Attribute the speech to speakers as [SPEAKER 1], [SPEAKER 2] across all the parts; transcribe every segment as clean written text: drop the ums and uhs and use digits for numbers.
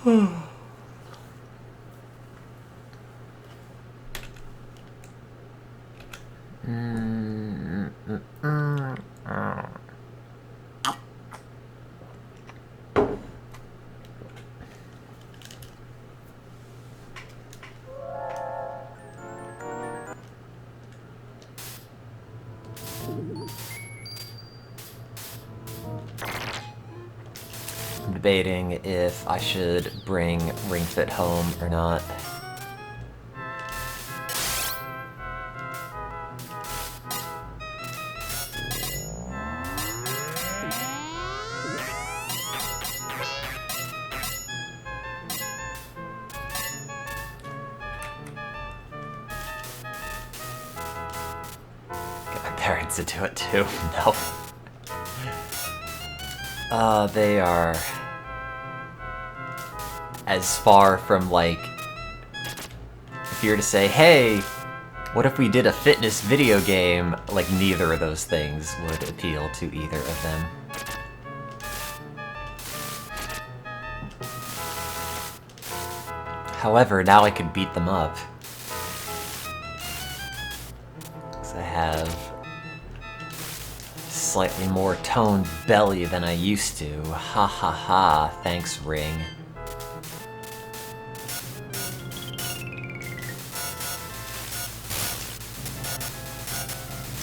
[SPEAKER 1] I'm debating if I should bring Ring Fit home or not. Get my parents to do it too. No. They are as far from, like, if you were to say, hey, what if we did a fitness video game, like, neither of those things would appeal to either of them. However, now I could beat them up. Because I have slightly more toned belly than I used to. Ha ha ha, thanks, Ring.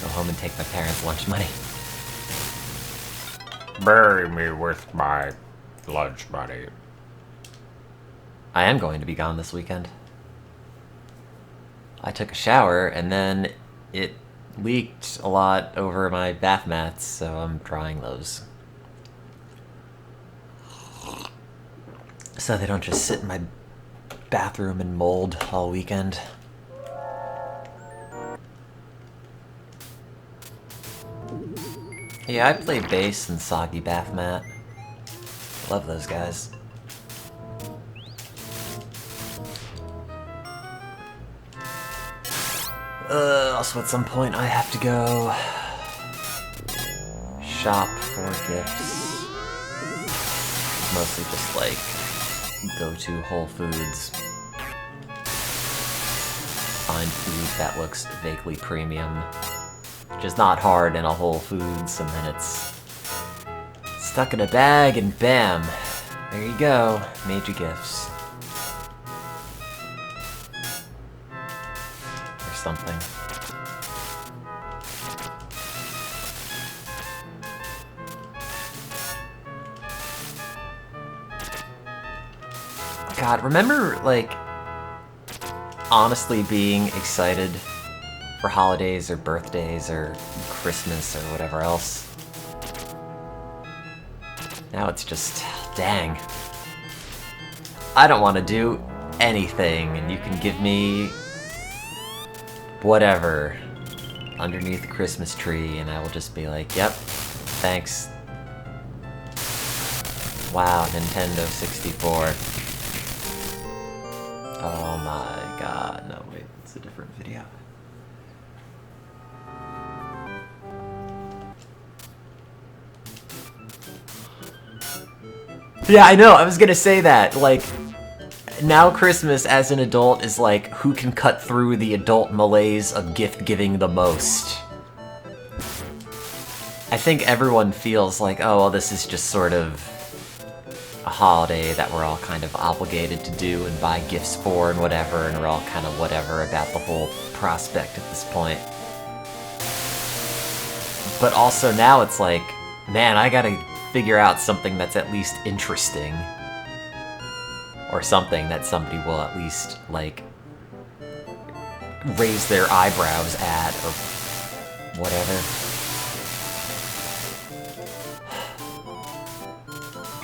[SPEAKER 1] Go home and take my parents' lunch money.
[SPEAKER 2] Bury me with my lunch money.
[SPEAKER 1] I am going to be gone this weekend. I took a shower and then it leaked a lot over my bath mats, so I'm drying those. So they don't just sit in my bathroom and mold all weekend. Yeah, I play bass and Soggy Bath Mat. Love those guys. Also at some point I have to go shop for gifts. Mostly just like go to Whole Foods, find food that looks vaguely premium, which is not hard in a Whole Foods, and then it's stuck in a bag and bam, there you go, made you gifts. Or something. God, remember, like, honestly being excited for holidays or birthdays or Christmas or whatever else? Now it's just, dang. I don't want to do anything, and you can give me whatever underneath the Christmas tree, and I will just be like, yep, thanks. Wow, Nintendo 64. Oh my god, no wait, it's a different video. Yeah, I know, I was gonna say that, like, now Christmas as an adult is like, who can cut through the adult malaise of gift giving the most? I think everyone feels like, oh, well, this is just sort of a holiday that we're all kind of obligated to do and buy gifts for and whatever, and we're all kind of whatever about the whole prospect at this point. But also now it's like, man, I gotta figure out something that's at least interesting. Or something that somebody will at least, like, raise their eyebrows at, or whatever.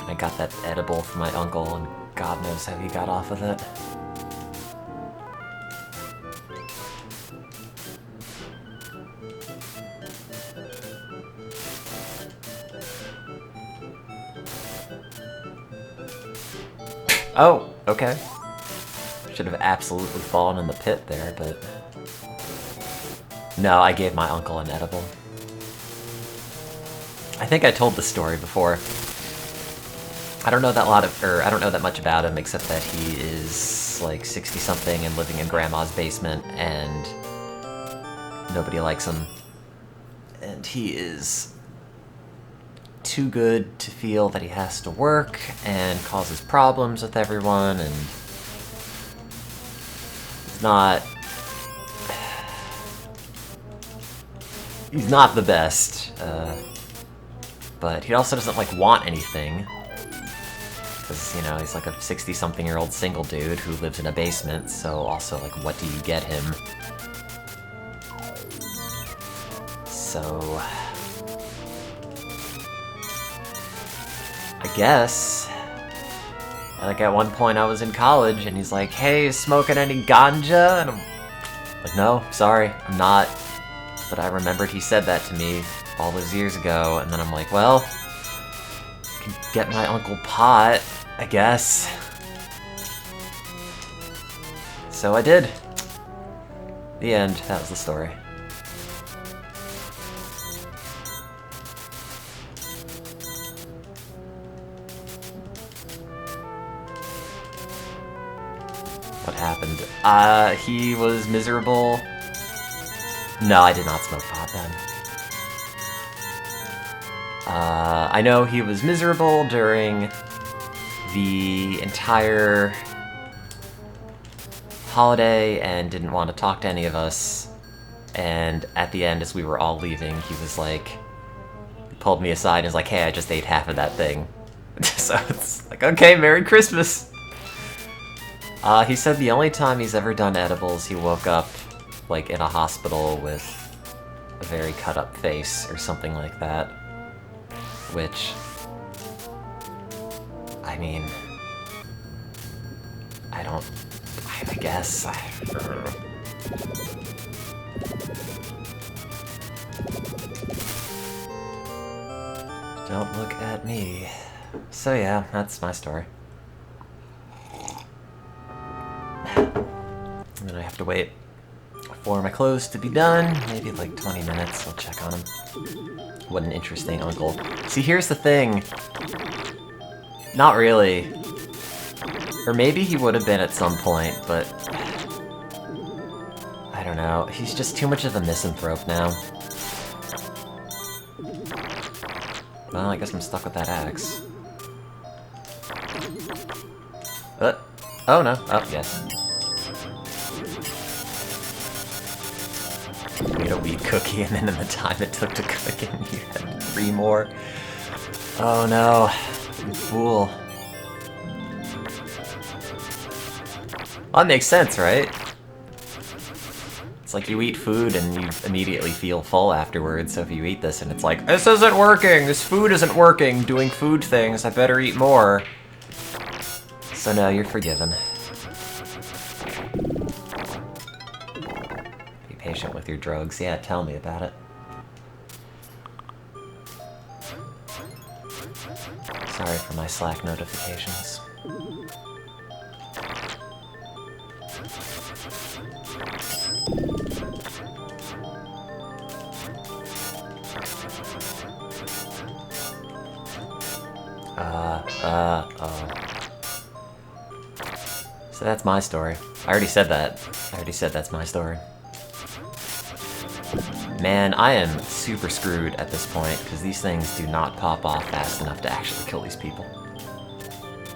[SPEAKER 1] I got that edible from my uncle, and God knows how he got off with it. Oh, okay. Should have absolutely fallen in the pit there, but... No, I gave my uncle an edible. I think I told the story before. I don't know that much about him except that he is like 60-something and living in grandma's basement, and nobody likes him. And he is too good to feel that he has to work and causes problems with everyone, and he's not the best, but he also doesn't like want anything, because, you know, he's like a 60-something-year-old single dude who lives in a basement, so also, like, what do you get him? So I guess, like, at one point I was in college, and he's like, hey, you smoking any ganja? And I'm like, no, sorry, I'm not. But I remembered he said that to me all those years ago, and then I'm like, well, I can get my uncle pot, I guess. So I did. The end. That was the story. What happened? He was miserable. No, I did not smoke pot then. I know he was miserable during the entire holiday and didn't want to talk to any of us. And at the end, as we were all leaving, he was like, he pulled me aside and was like, hey, I just ate half of that thing. So it's like, okay, Merry Christmas. He said the only time he's ever done edibles, he woke up like in a hospital with a very cut up face or something like that. Which, I mean, I guess. Don't look at me. So yeah, that's my story. And then I have to wait for my clothes to be done. Maybe like 20 minutes, I'll check on him. What an interesting uncle. See, here's the thing. Not really. Or maybe he would have been at some point, but I don't know. He's just too much of a misanthrope now. Well, I guess I'm stuck with that axe. Oh no. Oh, yes. You made a wheat cookie, and then in the time it took to cook it, you had 3 more. Oh no. You fool. Well, that makes sense, right? It's like you eat food and you immediately feel full afterwards, so if you eat this and it's like, this isn't working, this food isn't working, doing food things, I better eat more. So no, you're forgiven. Be patient with your drugs. Yeah, tell me about it. Sorry for my Slack notifications. So that's my story. I already said that. I already said that's my story. Man, I am super screwed at this point, because these things do not pop off fast enough to actually kill these people.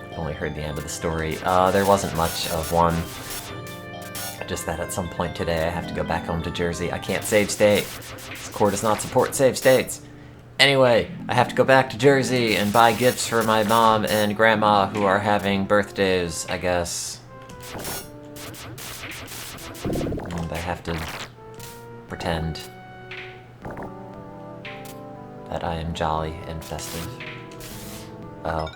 [SPEAKER 1] I've only heard the end of the story. There wasn't much of one. Just that at some point today I have to go back home to Jersey. I can't save state. This court does not support save states. Anyway, I have to go back to Jersey and buy gifts for my mom and grandma who are having birthdays, I guess. And I have to pretend that I am jolly and festive. Oh.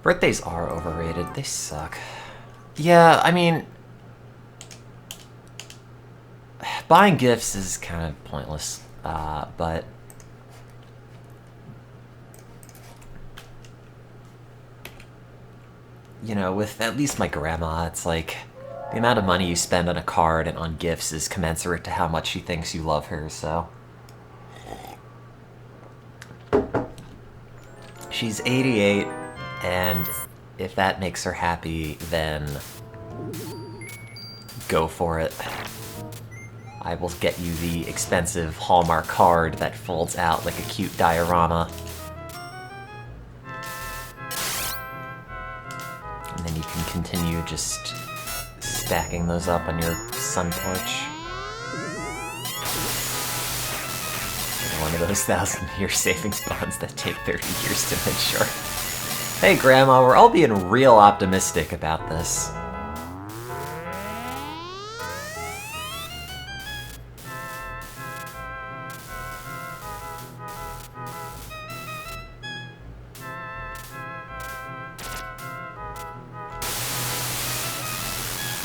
[SPEAKER 1] Birthdays are overrated. They suck. Yeah, I mean, buying gifts is kind of pointless, but you know, with at least my grandma, it's like the amount of money you spend on a card and on gifts is commensurate to how much she thinks you love her, so She's 88, and if that makes her happy, then go for it. I will get you the expensive Hallmark card that folds out like a cute diorama. And then you can continue just stacking those up on your sun torch. One of those 1,000-year savings bonds that take 30 years to mature. Hey, Grandma, we're all being real optimistic about this.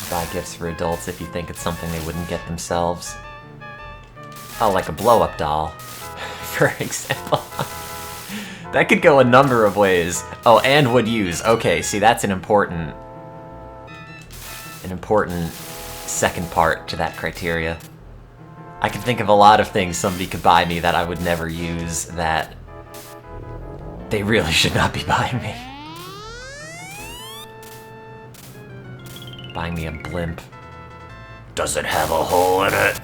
[SPEAKER 1] Buy gifts for adults if you think it's something they wouldn't get themselves. Oh, like a blow-up doll, for example. That could go a number of ways. Oh, and would use. Okay, see, that's an important second part to that criteria. I can think of a lot of things somebody could buy me that I would never use that they really should not be buying me. Buying me a blimp. Does it have a hole in it?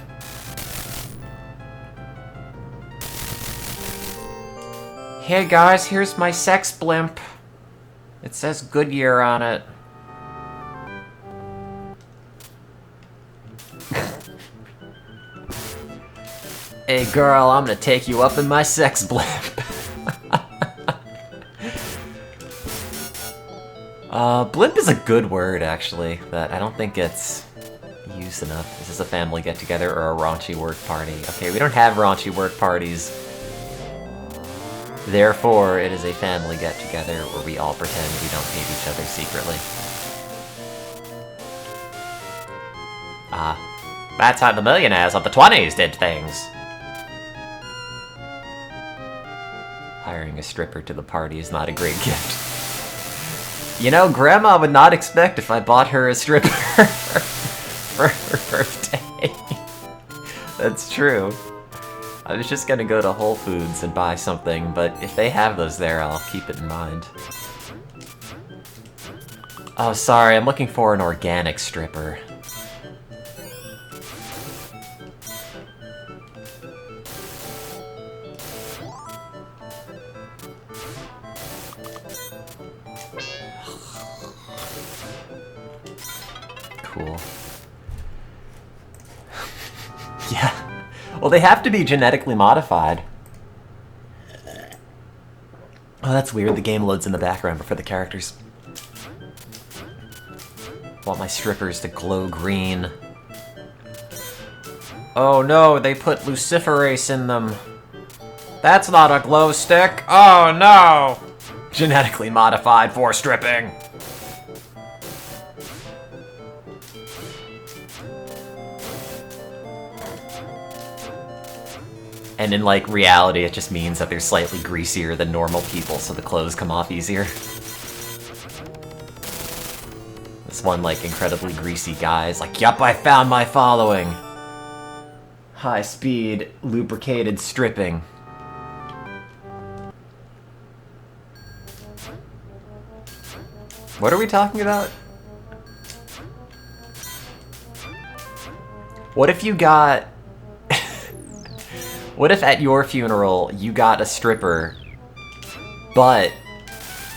[SPEAKER 1] Hey guys, here's my sex blimp. It says Goodyear on it. Hey girl, I'm gonna take you up in my sex blimp. Blimp is a good word, actually, but I don't think it's used enough. Is this a family get-together or a raunchy work party? Okay, we don't have raunchy work parties. Therefore, it is a family get-together where we all pretend we don't hate each other secretly. That's how the millionaires of the 20s did things. Hiring a stripper to the party is not a great gift. You know, Grandma would not expect if I bought her a stripper for her birthday. That's true. I was just gonna go to Whole Foods and buy something, but if they have those there, I'll keep it in mind. Oh, sorry, I'm looking for an organic stripper. Cool. Yeah. Well, they have to be genetically modified. Oh, that's weird. The game loads in the background before the characters. Want my strippers to glow green. Oh no, they put luciferase in them. That's not a glow stick. Oh no! Genetically modified for stripping. And in, like, reality, it just means that they're slightly greasier than normal people, so the clothes come off easier. This one, like, incredibly greasy guy is like, yup, I found my following! High-speed, lubricated stripping. What are we talking about? What if you got... What if at your funeral you got a stripper, but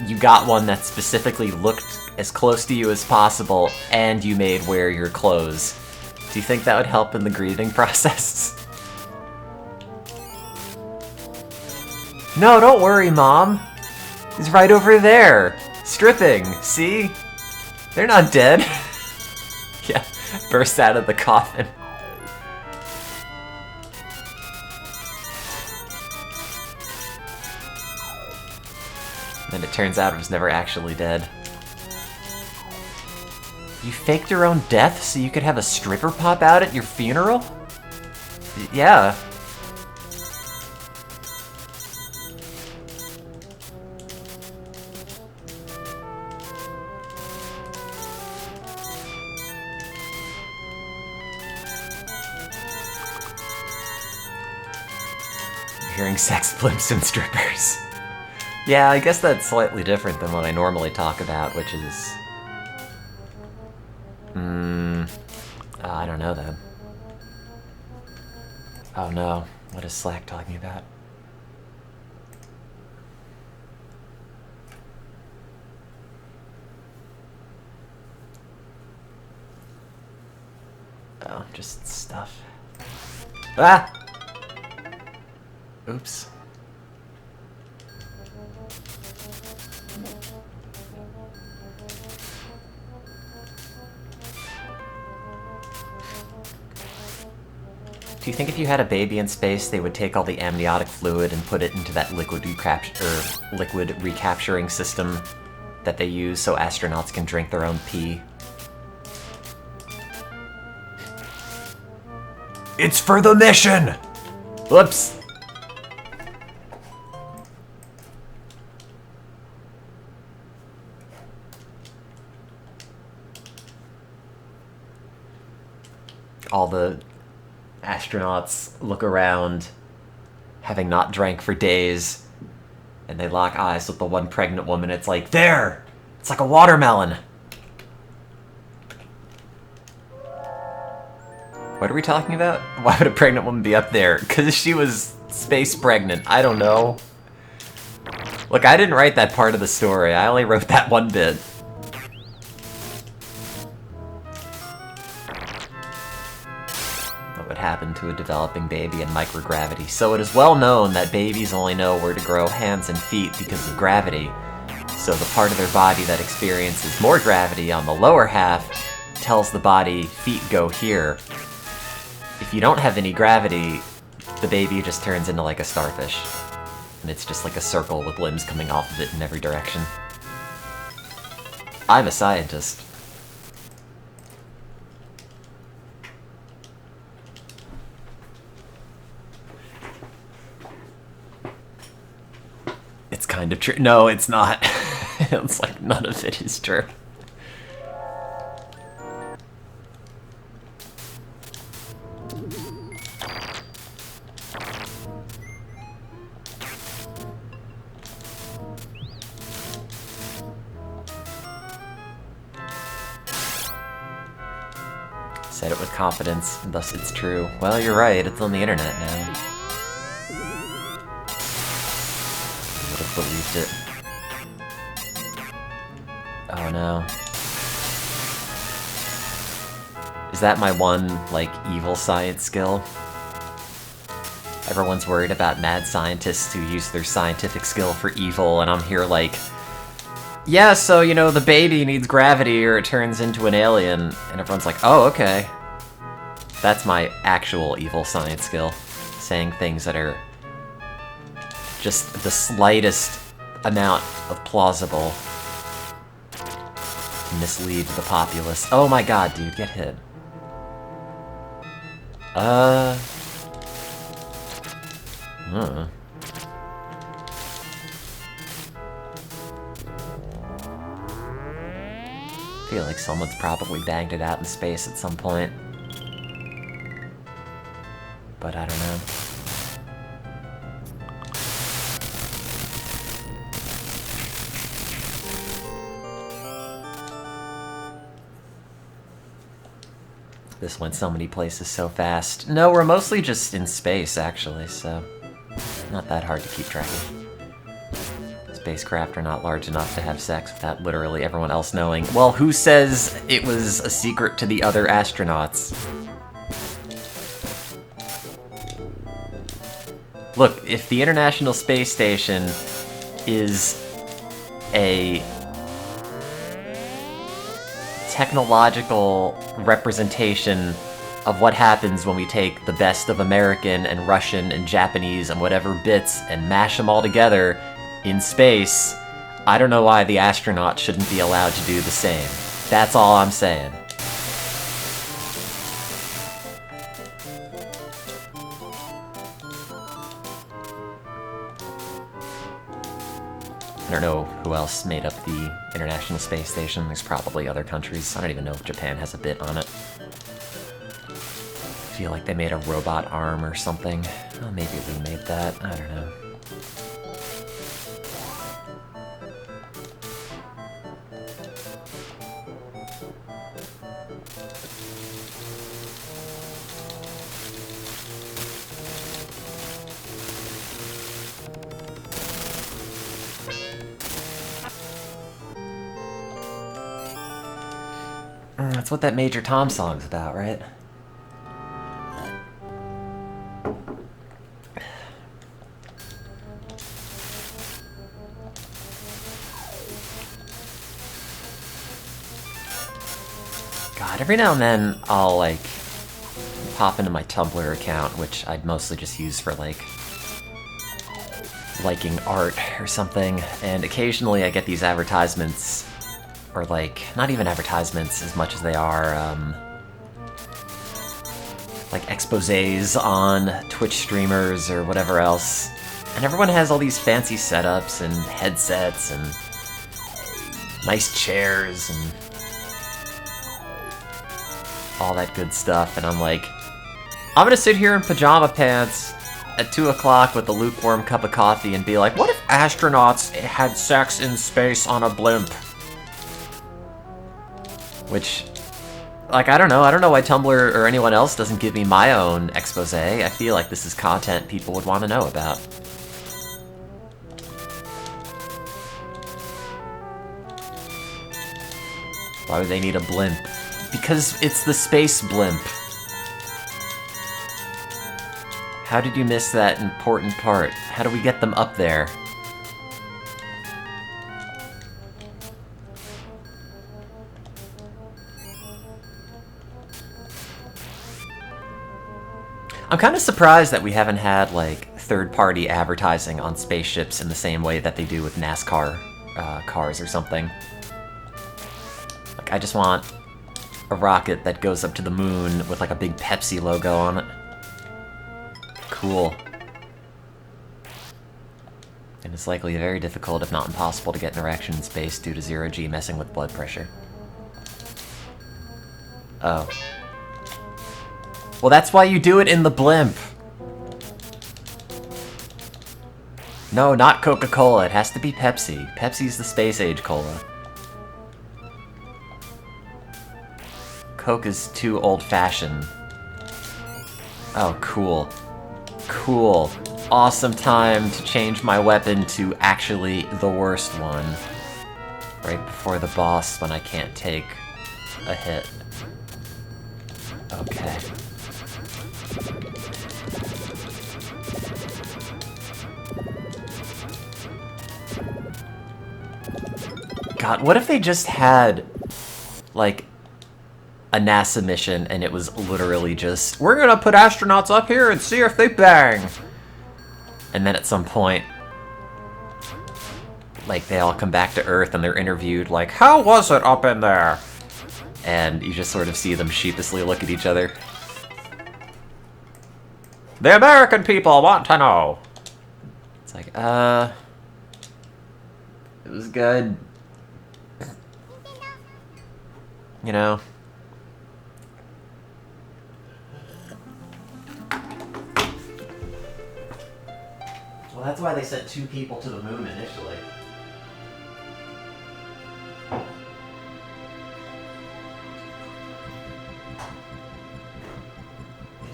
[SPEAKER 1] you got one that specifically looked as close to you as possible and you made wear your clothes? Do you think that would help in the grieving process? No, don't worry, Mom. He's right over there. Stripping, see? They're not dead. Yeah, burst out of the coffin. And it turns out it was never actually dead. You faked your own death so you could have a stripper pop out at your funeral? Yeah. I'm hearing sex blimps and strippers. Yeah, I guess that's slightly different than what I normally talk about, which is... I don't know then. Oh no, what is Slack talking about? Oh, just stuff. Ah! Oops. Do you think if you had a baby in space, they would take all the amniotic fluid and put it into that liquid recapturing system that they use so astronauts can drink their own pee? It's for the mission! Whoops! All the astronauts look around, having not drank for days, and they lock eyes with the one pregnant woman. It's like, there! It's like a watermelon! What are we talking about? Why would a pregnant woman be up there? Because she was space pregnant. I don't know. Look, I didn't write that part of the story. I only wrote that one bit. What would happen to a developing baby in microgravity? So it is well known that babies only know where to grow hands and feet because of gravity. So the part of their body that experiences more gravity on the lower half tells the body, feet go here. If you don't have any gravity, the baby just turns into like a starfish. And it's just like a circle with limbs coming off of it in every direction. I'm a scientist. It's kind of true. No, it's not. It's like none of it is true. Said it with confidence, and thus it's true. Well, you're right, it's on the internet now. I would have believed it. Oh no. Is that my one, like, evil science skill? Everyone's worried about mad scientists who use their scientific skill for evil, and I'm here like, yeah, so, you know, the baby needs gravity or it turns into an alien. And everyone's like, oh, okay. That's my actual evil science skill. Saying things that are just the slightest amount of plausible to mislead the populace. Oh my god, dude, get hit. I feel like someone's probably banged it out in space at some point. But I don't know. This went so many places so fast. No, we're mostly just in space, actually, so not that hard to keep track of. Spacecraft are not large enough to have sex without literally everyone else knowing. Well, who says it was a secret to the other astronauts? Look, if the International Space Station is a technological representation of what happens when we take the best of American and Russian and Japanese and whatever bits and mash them all together in space, I don't know why the astronauts shouldn't be allowed to do the same. That's all I'm saying. I don't know who else made up the International Space Station. There's probably other countries. I don't even know if Japan has a bit on it. I feel like they made a robot arm or something. Oh, maybe we made that. I don't know. That's what that Major Tom song's about, right? God, every now and then I'll, like, pop into my Tumblr account, which I'd mostly just use for, like, liking art or something, and occasionally I get these advertisements, or, like, not even advertisements as much as they are, like, exposés on Twitch streamers or whatever else, and everyone has all these fancy setups and headsets and nice chairs and all that good stuff, and I'm like, I'm gonna sit here in pajama pants at 2 o'clock with a lukewarm cup of coffee and be like, what if astronauts had sex in space on a blimp? Which, like, I don't know why Tumblr or anyone else doesn't give me my own expose. I feel like this is content people would want to know about. Why would they need a blimp? Because it's the space blimp. How did you miss that important part? How do we get them up there? I'm kind of surprised that we haven't had, like, third-party advertising on spaceships in the same way that they do with NASCAR cars or something. Like, I just want a rocket that goes up to the moon with, like, a big Pepsi logo on it. Cool. And it's likely very difficult, if not impossible, to get an erection in space due to zero-G messing with blood pressure. Oh. Well, that's why you do it in the blimp. No, not Coca-Cola. It has to be Pepsi. Pepsi's the space-age cola. Coke is too old-fashioned. Oh, cool. Cool. Awesome time to change my weapon to actually the worst one. Right before the boss when I can't take a hit. Okay. God, what if they just had, like, a NASA mission and it was literally just, we're gonna put astronauts up here and see if they bang! And then at some point, like, they all come back to Earth and they're interviewed, like, how was it up in there? And you just sort of see them sheepishly look at each other. The American people want to know! It's like, it was good. You know? Well, that's why they sent 2 people to the moon initially. They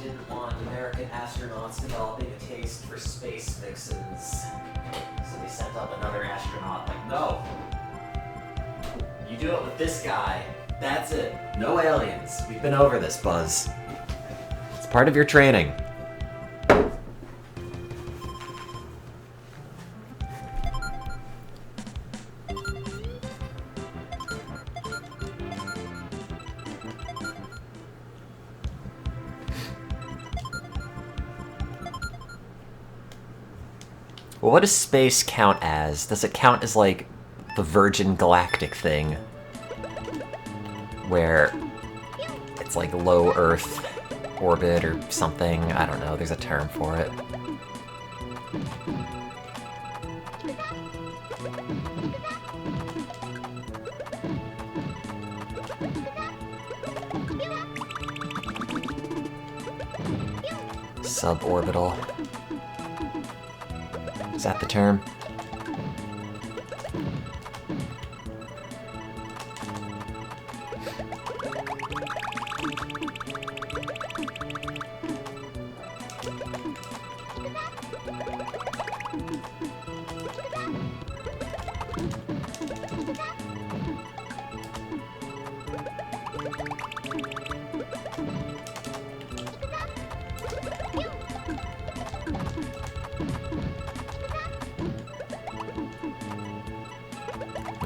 [SPEAKER 1] didn't want American astronauts developing a taste for space fixins. So they sent up another astronaut like, no! You do it with this guy. That's it. No aliens. We've been over this, Buzz. It's part of your training. Well, what does space count as? Does it count as, like, the Virgin Galactic thing? Where it's like low Earth orbit or something. I don't know, there's a term for it. Suborbital. Is that the term?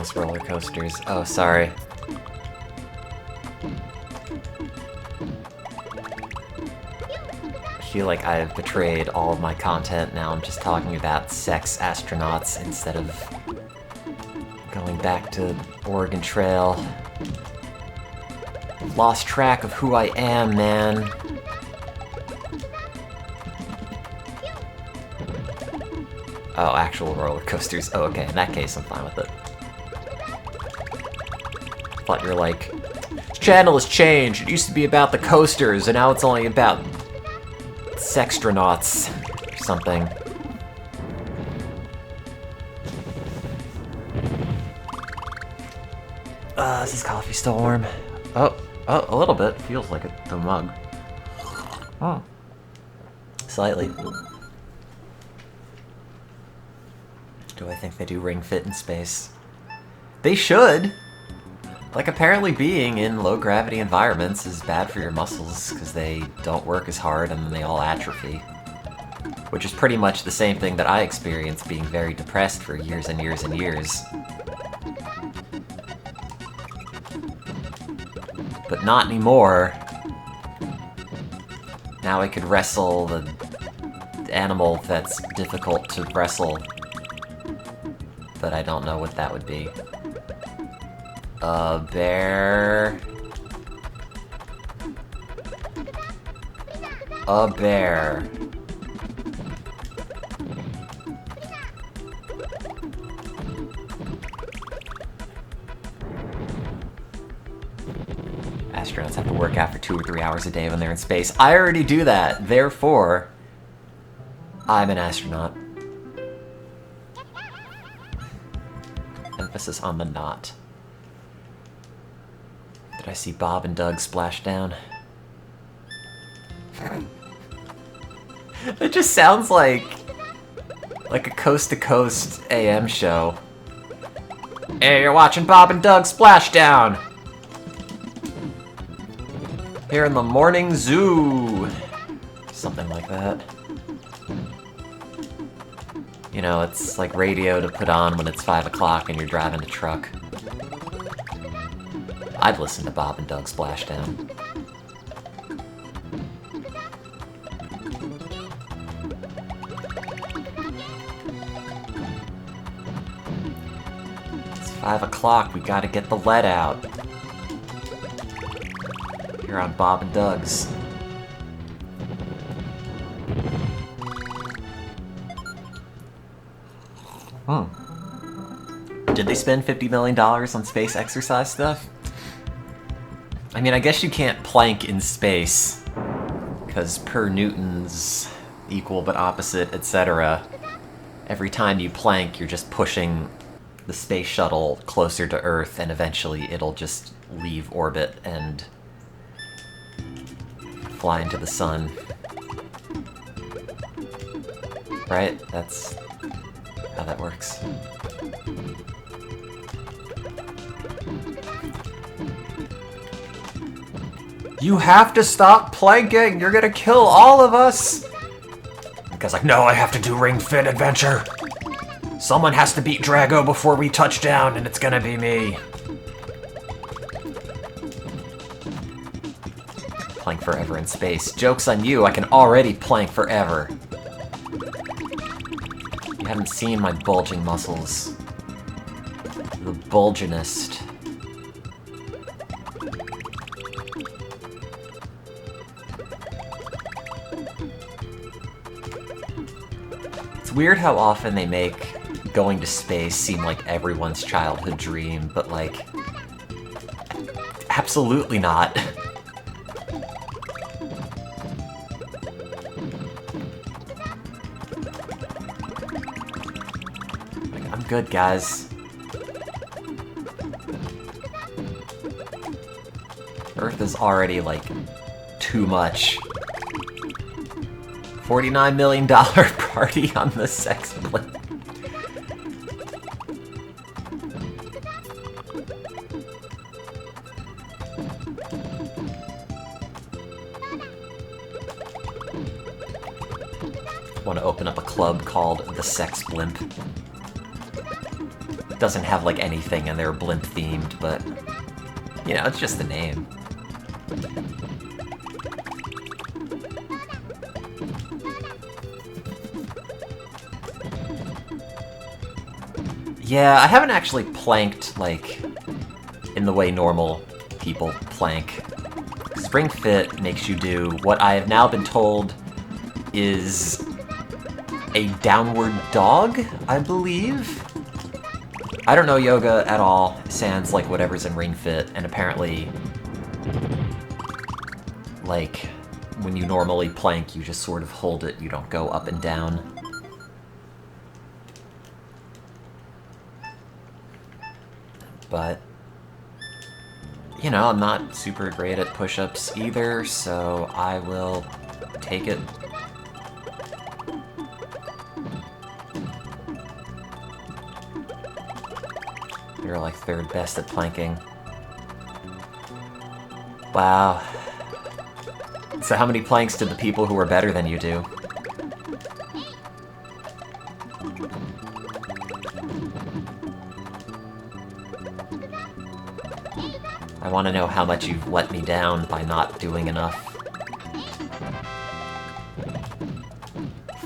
[SPEAKER 1] Bonus roller coasters. Oh, sorry. I feel like I've betrayed all of my content. Now I'm just talking about sex astronauts instead of going back to Oregon Trail. I've lost track of who I am, man. Oh, actual roller coasters. Oh, okay. In that case, I'm fine with it. Thought you were like, this channel has changed. It used to be about the coasters, and now it's only about sextronauts or something. Is this coffee still warm? Oh, a little bit. Feels like it, the mug. Oh. Slightly. Do I think they do ring fit in space? They should! Like, apparently being in low-gravity environments is bad for your muscles, because they don't work as hard and then they all atrophy. Which is pretty much the same thing that I experienced being very depressed for years and years and years. But not anymore. Now I could wrestle the animal that's difficult to wrestle. But I don't know what that would be. A bear. A bear. Astronauts have to work out for 2 or 3 hours a day when they're in space. I already do that, therefore, I'm an astronaut. Emphasis on the not. Did I see Bob and Doug splash down? It just sounds like a coast-to-coast AM show. Hey, you're watching Bob and Doug splash down! Here in the morning zoo! Something like that. You know, it's like radio to put on when it's 5 o'clock and you're driving a truck. I'd listen to Bob and Doug Splashdown. It's 5 o'clock, we gotta get the lead out. Here on Bob and Doug's. Did they spend $50 million on space exercise stuff? I mean, I guess you can't plank in space, because per Newton's equal but opposite, etc. Every time you plank, you're just pushing the space shuttle closer to Earth, and eventually it'll just leave orbit and fly into the sun. Right? That's how that works. You have to stop planking! You're gonna kill all of us! The guy's like, no, I have to do Ring Fit Adventure! Someone has to beat Drago before we touch down, and it's gonna be me. Plank forever in space. Joke's on you, I can already plank forever. You haven't seen my bulging muscles. The bulginest. It's weird how often they make going to space seem like everyone's childhood dream, but like, absolutely not. Like, I'm good, guys. Earth is already, like, too much. $49 million party on the sex blimp. Want to open up a club called the Sex Blimp. doesn't have like anything and they're blimp themed, but you know, it's just the name. Yeah, I haven't actually planked, like, in the way normal people plank. Spring Fit makes you do what I have now been told is a downward dog, I believe? I don't know yoga at all. Sans like whatever's in Ring Fit, and apparently, like, when you normally plank, you just sort of hold it, you don't go up and down. But, you know, I'm not super great at push-ups either, so I will take it. You're like third best at planking. Wow. So how many planks did the people who are better than you do? I want to know how much you've let me down by not doing enough.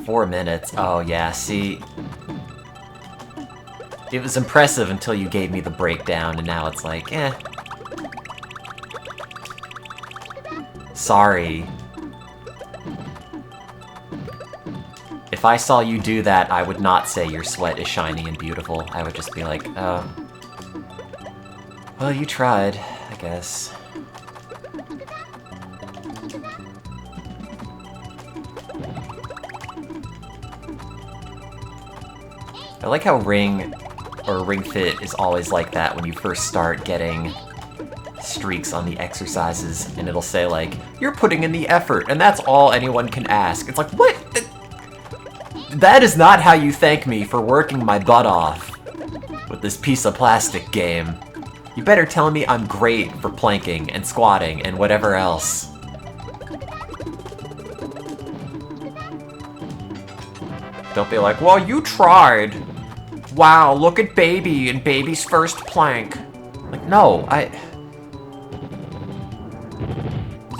[SPEAKER 1] 4 minutes. Oh yeah, see... It was impressive until you gave me the breakdown, and now it's like, eh. Sorry. If I saw you do that, I would not say your sweat is shiny and beautiful. I would just be like, oh. Well, you tried, I guess. I like how Ring Fit is always like that when you first start getting streaks on the exercises, and it'll say like, you're putting in the effort, and that's all anyone can ask. It's like, what? That is not how you thank me for working my butt off with this piece of plastic game. You better tell me I'm great for planking and squatting and whatever else. Don't be like, well, you tried. Wow, look at Baby and Baby's first plank. Like, no,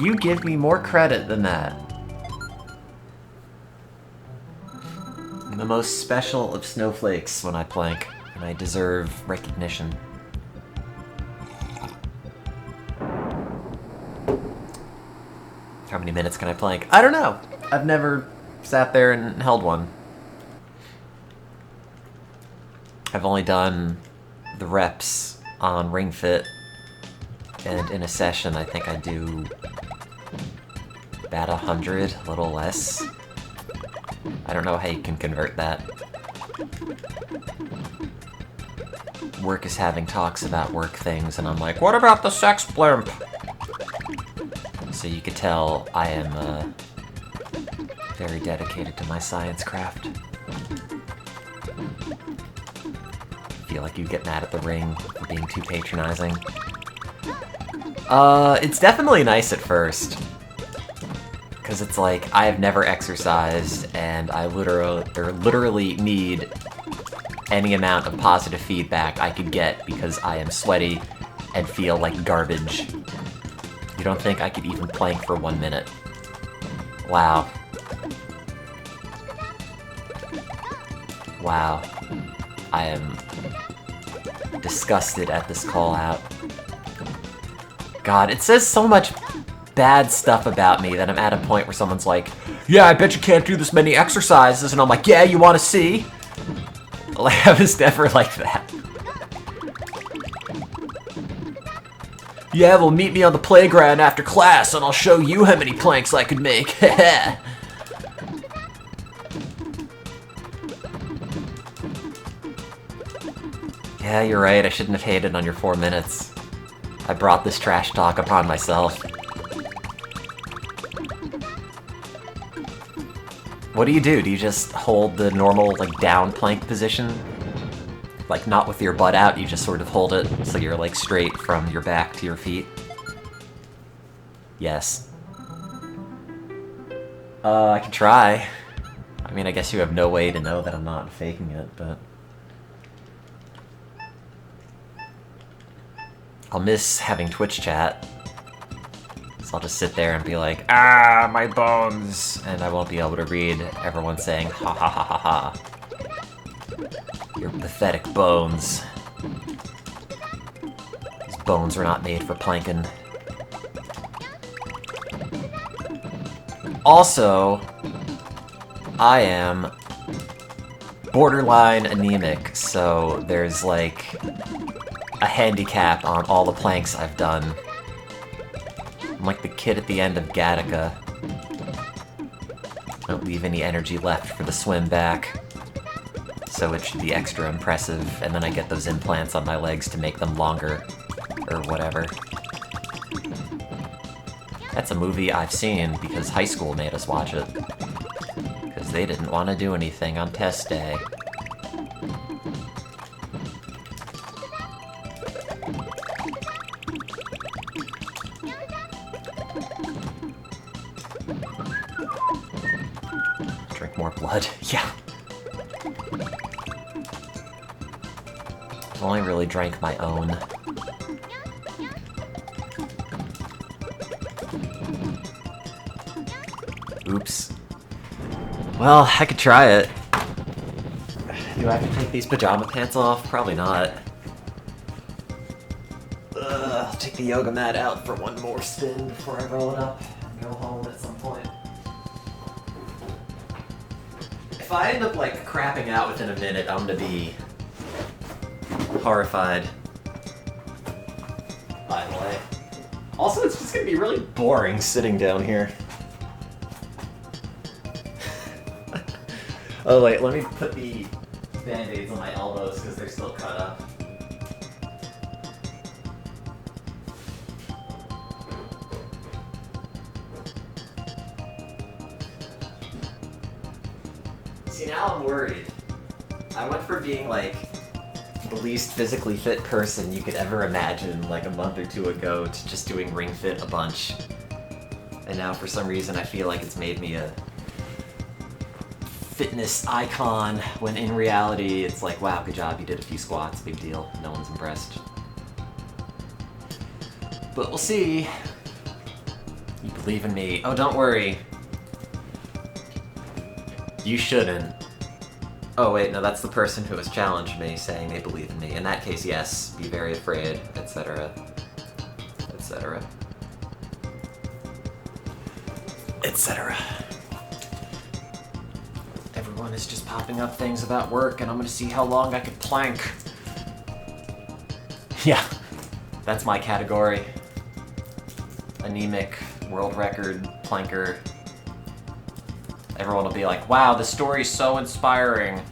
[SPEAKER 1] You give me more credit than that. I'm the most special of snowflakes when I plank, and I deserve recognition. How many minutes can I plank? I don't know. I've never sat there and held one. I've only done the reps on Ring Fit, and in a session I think I do about 100, a little less. I don't know how you can convert that. Work is having talks about work things, and I'm like, what about the sex blimp? So you could tell I am very dedicated to my science craft. I feel like you get mad at the Ring for being too patronizing. It's definitely nice at first. Because it's like, I have never exercised, and I literally need any amount of positive feedback I could get because I am sweaty and feel like garbage. You don't think I could even plank for 1 minute? Wow. Wow. I am disgusted at this call out. God, it says so much bad stuff about me that I'm at a point where someone's like, yeah, I bet you can't do this many exercises, and I'm like, yeah, you want to see? Like, I was never like that. Yeah, well, meet me on the playground after class, and I'll show you how many planks I could make. Yeah, you're right, I shouldn't have hated on your 4 minutes. I brought this trash talk upon myself. What do? Do you just hold the normal, like, down plank position? Like, not with your butt out, you just sort of hold it so you're, like, straight from your back to your feet? Yes. I can try. I mean, I guess you have no way to know that I'm not faking it, but... I'll miss having Twitch chat. So I'll just sit there and be like, ah, my bones! And I won't be able to read everyone saying, ha ha ha ha ha. Your pathetic bones. These bones were not made for planking. Also, I am borderline anemic, so there's like a handicap on all the planks I've done. I'm like the kid at the end of Gattaca. Don't leave any energy left for the swim back. So it should be extra impressive, and then I get those implants on my legs to make them longer, or whatever. That's a movie I've seen because high school made us watch it. Because they didn't want to do anything on test day. Drink more blood. Yeah. I've only really drank my own. Oops. Well, I could try it. Do I have to take these pajama pants off? Probably not. I'll take the yoga mat out for one more spin before I roll it up and go home at some point. If I end up, like, crapping out within a minute, I'm gonna be horrified. By the way. Also, it's just gonna be really boring sitting down here. Oh wait, let me put the band-aids on my elbows because they're still cut up. See, now I'm worried. I went from being like the least physically fit person you could ever imagine like a month or two ago to just doing Ring Fit a bunch. And now for some reason I feel like it's made me a fitness icon, when in reality it's like, wow, good job, you did a few squats, big deal, no one's impressed. But we'll see. You believe in me. Oh, don't worry. You shouldn't. Oh wait, no, that's the person who has challenged me, saying they believe in me. In that case, yes, be very afraid, etc. etc. etc. Everyone is just popping up things about work, and I'm gonna see how long I can plank. Yeah, that's my category. Anemic, world record, planker. Everyone will be like, wow, the story's so inspiring.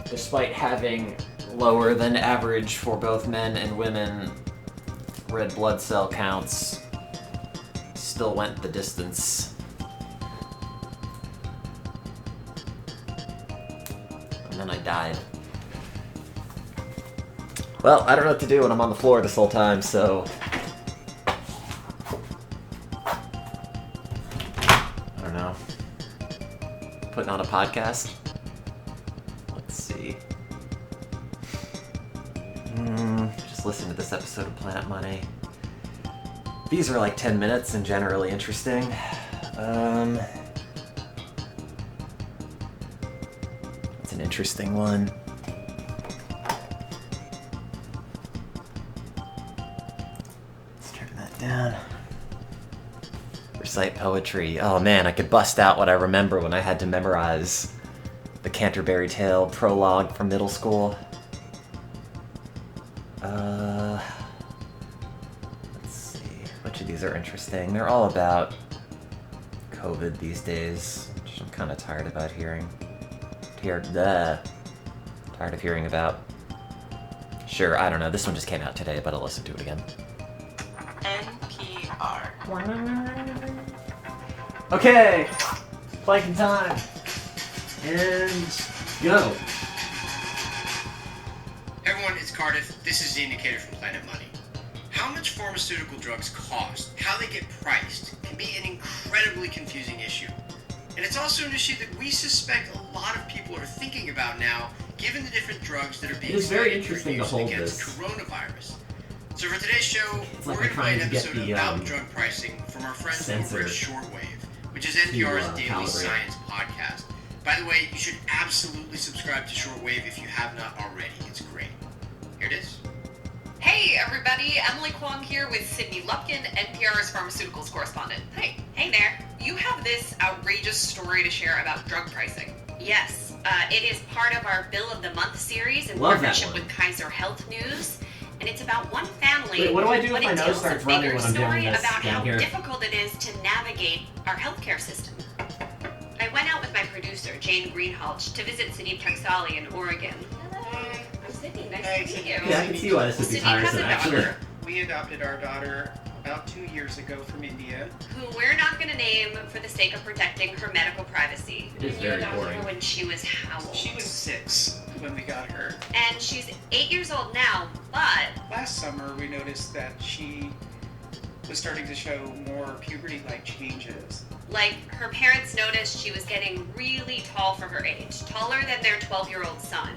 [SPEAKER 1] Despite having lower than average for both men and women red blood cell counts, still went the distance. And then I died. Well, I don't know what to do when I'm on the floor this whole time, so... I don't know. Putting on a podcast? Let's see. Just listen to this episode of Planet Money. These are like 10 minutes and generally interesting. It's an interesting one. Let's turn that down. Recite poetry. Oh man, I could bust out what I remember when I had to memorize the Canterbury Tale prologue from middle school. Let's see. Which of these are interesting? They're all about COVID these days, which I'm kind of tired about hearing. Tired of hearing about. Sure, I don't know. This one just came out today, but I'll listen to it again.
[SPEAKER 3] NPR.
[SPEAKER 1] Okay, planking time. And go.
[SPEAKER 4] Hey everyone, it's Cardiff. This is the Indicator from Planet Money. How much pharmaceutical drugs cost, how they get priced, can be an incredibly confusing issue. And it's also an issue that we suspect a lot of people are thinking about now, given the different drugs that are being
[SPEAKER 1] It is very
[SPEAKER 4] studied for
[SPEAKER 1] interesting to
[SPEAKER 4] use
[SPEAKER 1] hold
[SPEAKER 4] against
[SPEAKER 1] this.
[SPEAKER 4] coronavirus. So for today's show,
[SPEAKER 3] It's
[SPEAKER 4] we're
[SPEAKER 3] like
[SPEAKER 4] going to play an
[SPEAKER 3] trying to get
[SPEAKER 4] episode
[SPEAKER 3] the,
[SPEAKER 4] about drug pricing from our friends
[SPEAKER 3] sensor
[SPEAKER 4] over at Shortwave, which is NPR's daily
[SPEAKER 3] calibrate.
[SPEAKER 4] science podcast. By the way, you should absolutely subscribe to Shortwave if you have not already. It's great. Here it is.
[SPEAKER 5] Hey everybody, Emily Kwong here with Sydney Lupkin, NPR's pharmaceuticals correspondent. Hi. Hey there. You have this outrageous story to share about drug pricing. Yes, it is part of our Bill of the Month series in
[SPEAKER 3] Love that
[SPEAKER 5] partnership
[SPEAKER 3] one.
[SPEAKER 5] with Kaiser Health News. And it's about one family.
[SPEAKER 3] Wait, what do I do
[SPEAKER 5] but
[SPEAKER 3] if my
[SPEAKER 5] it
[SPEAKER 3] nose
[SPEAKER 5] tells
[SPEAKER 3] starts
[SPEAKER 5] a
[SPEAKER 3] running
[SPEAKER 5] bigger
[SPEAKER 3] when I'm doing
[SPEAKER 5] story
[SPEAKER 3] this
[SPEAKER 5] about
[SPEAKER 3] down
[SPEAKER 5] how
[SPEAKER 3] here?
[SPEAKER 5] difficult it is to navigate our healthcare system. I went out with my producer, Jane Greenhalgh, to visit Sudeep Taksali in Oregon. Hello. I'm Sydney. Nice to meet you.
[SPEAKER 3] Yeah, I can see why this would be
[SPEAKER 5] Sudeep has
[SPEAKER 3] tiresome,
[SPEAKER 5] a
[SPEAKER 3] actually.
[SPEAKER 5] daughter
[SPEAKER 6] We adopted our daughter about 2 years ago from India.
[SPEAKER 5] who we're not going to name for the sake of protecting her medical privacy.
[SPEAKER 3] It is
[SPEAKER 5] You
[SPEAKER 3] very
[SPEAKER 5] adopted
[SPEAKER 3] boring.
[SPEAKER 5] her when she was how old?
[SPEAKER 6] She was 6 when we got her.
[SPEAKER 5] And she's 8 years old now, but
[SPEAKER 6] Last summer, we noticed that she was starting to show more puberty-like changes.
[SPEAKER 5] like her parents noticed she was getting really tall for her age, taller than their 12-year-old son.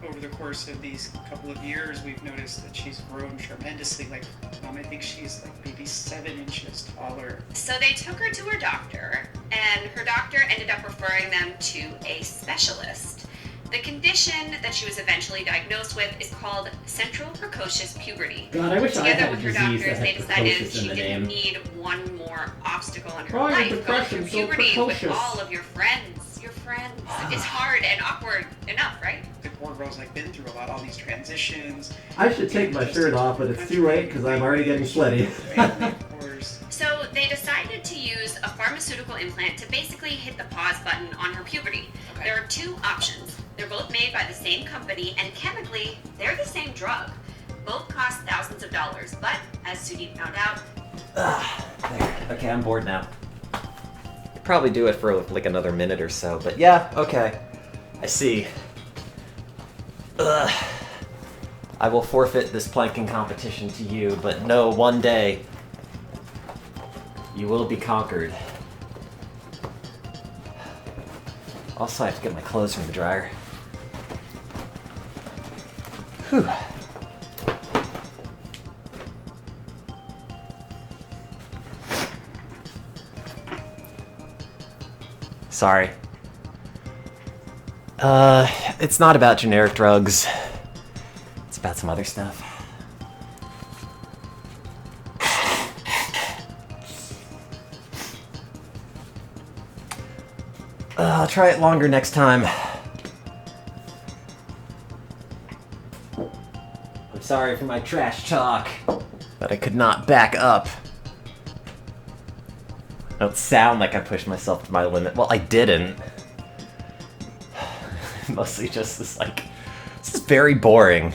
[SPEAKER 6] Over the course of these couple of years, we've noticed that she's grown tremendously. Like, Mom, I think she's like maybe 7 inches taller.
[SPEAKER 5] So they took her to her doctor, and her doctor ended up referring them to a specialist. The condition that she was eventually diagnosed with is called central precocious puberty.
[SPEAKER 3] God, I wish I
[SPEAKER 5] Together
[SPEAKER 3] had a
[SPEAKER 5] with her
[SPEAKER 3] disease that
[SPEAKER 5] doctors, they
[SPEAKER 3] had
[SPEAKER 5] decided
[SPEAKER 3] precocious
[SPEAKER 5] she
[SPEAKER 3] in the
[SPEAKER 5] didn't
[SPEAKER 3] name.
[SPEAKER 5] need one more obstacle in her
[SPEAKER 3] Why are
[SPEAKER 5] life. Going
[SPEAKER 3] depression
[SPEAKER 5] through
[SPEAKER 3] so
[SPEAKER 5] puberty with
[SPEAKER 3] precocious?
[SPEAKER 5] all of your friends. Your friends. It's hard and awkward enough, right?
[SPEAKER 6] The poor girl's like been through a lot, all these transitions.
[SPEAKER 3] I should take my shirt off, but it's too late because I'm already getting sweaty.
[SPEAKER 6] Family, of course.
[SPEAKER 5] So they decided to use a pharmaceutical implant to basically hit the pause button on her puberty.
[SPEAKER 6] Okay.
[SPEAKER 5] There are two options. They're both made by the same company, and chemically, they're the same drug. Both cost thousands of dollars, but as Sudeep found out,
[SPEAKER 1] There. Okay, I'm bored now. Could probably do it for like another minute or so, but yeah, okay. I see. Ugh. I will forfeit this planking competition to you, but no, one day you will be conquered. Also, I have to get my clothes from the dryer. Whew. Sorry. It's not about generic drugs. It's about some other stuff. I'll try it longer next time. I'm sorry for my trash talk, but I could not back up. I don't sound like I pushed myself to my limit. Well, I didn't. Mostly just this, like, this is very boring.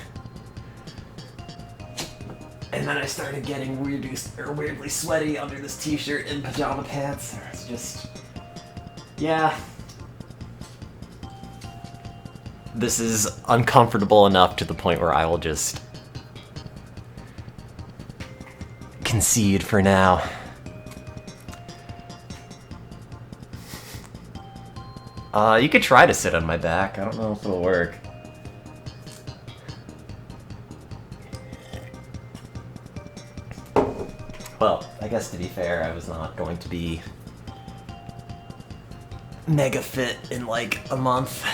[SPEAKER 1] And then I started getting weirdly sweaty under this t-shirt and pajama pants. It's just, yeah. This is uncomfortable enough to the point where I will just concede for now. You could try to sit on my back. I don't know if it'll work. Well, I guess to be fair, I was not going to be mega fit in like a month.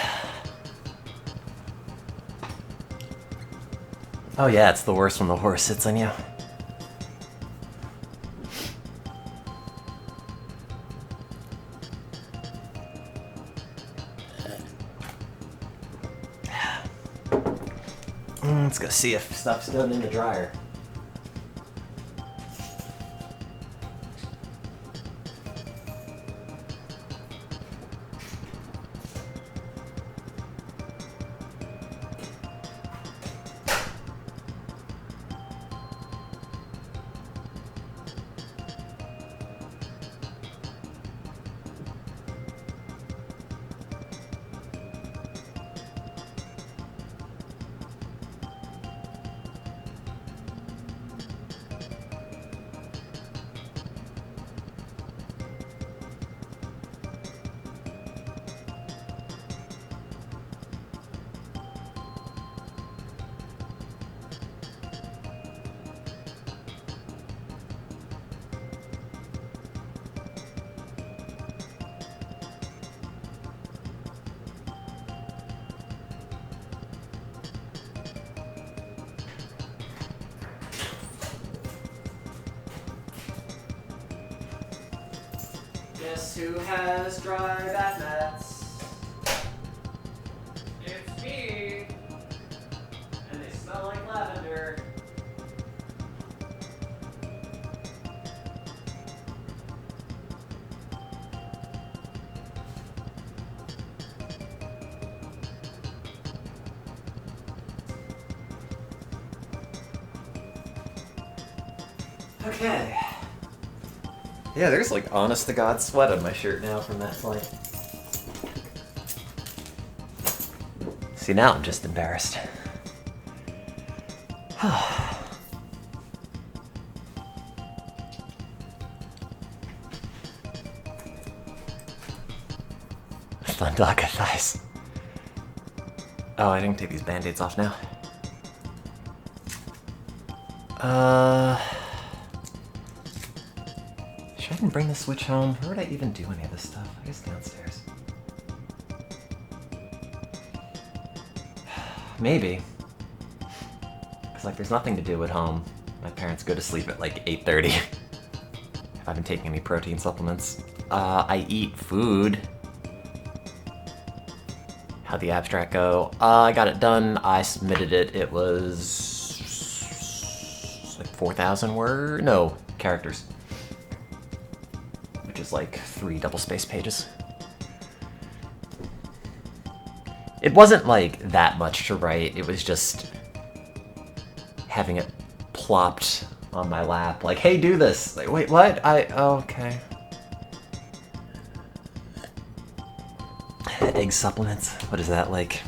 [SPEAKER 1] Oh yeah, it's the worst when the horse sits on you. Let's go see if stuff's done in the dryer. Guess who has dry bath mats? It's me! And they smell like lavender. Okay. Yeah, there's like honest to God sweat on my shirt now from that flight. See, now I'm just embarrassed. Thundaka thighs. Oh, I didn't take these band-aids off now. Should I even bring the Switch home? Where would I even do any of this stuff? I guess downstairs. Maybe. Because, like, there's nothing to do at home. My parents go to sleep at, like, 8:30. I haven't taken any protein supplements. I eat food. How'd the abstract go? I got it done. I submitted it. It was... like 4,000 word? No, characters. Which is like 3 double-spaced pages. It wasn't like that much to write. It was just having it plopped on my lap. Like, hey, do this. Like, wait, what? Oh, okay. Egg supplements. What is that, like?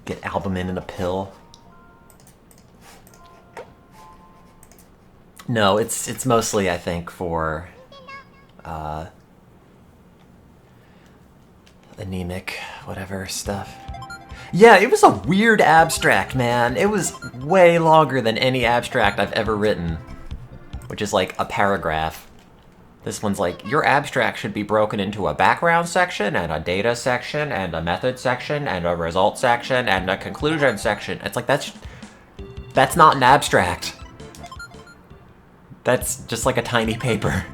[SPEAKER 1] Get albumin in a pill? No, it's mostly, I think, for anemic, whatever stuff. Yeah, it was a weird abstract, man. It was way longer than any abstract I've ever written, which is like a paragraph. This one's like, your abstract should be broken into a background section, and a data section, and a method section, and a result section, and a conclusion section. It's like, that's not an abstract. That's just like a tiny paper.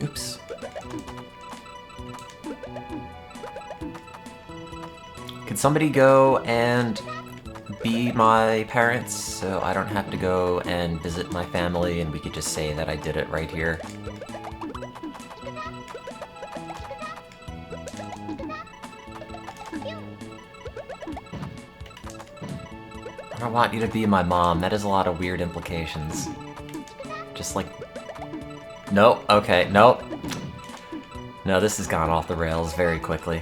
[SPEAKER 1] Oops. Could somebody go and be my parents so I don't have to go and visit my family and we could just say that I did it right here? I don't want you to be my mom. That has a lot of weird implications. Just like... Nope. Okay. Nope. No, this has gone off the rails very quickly.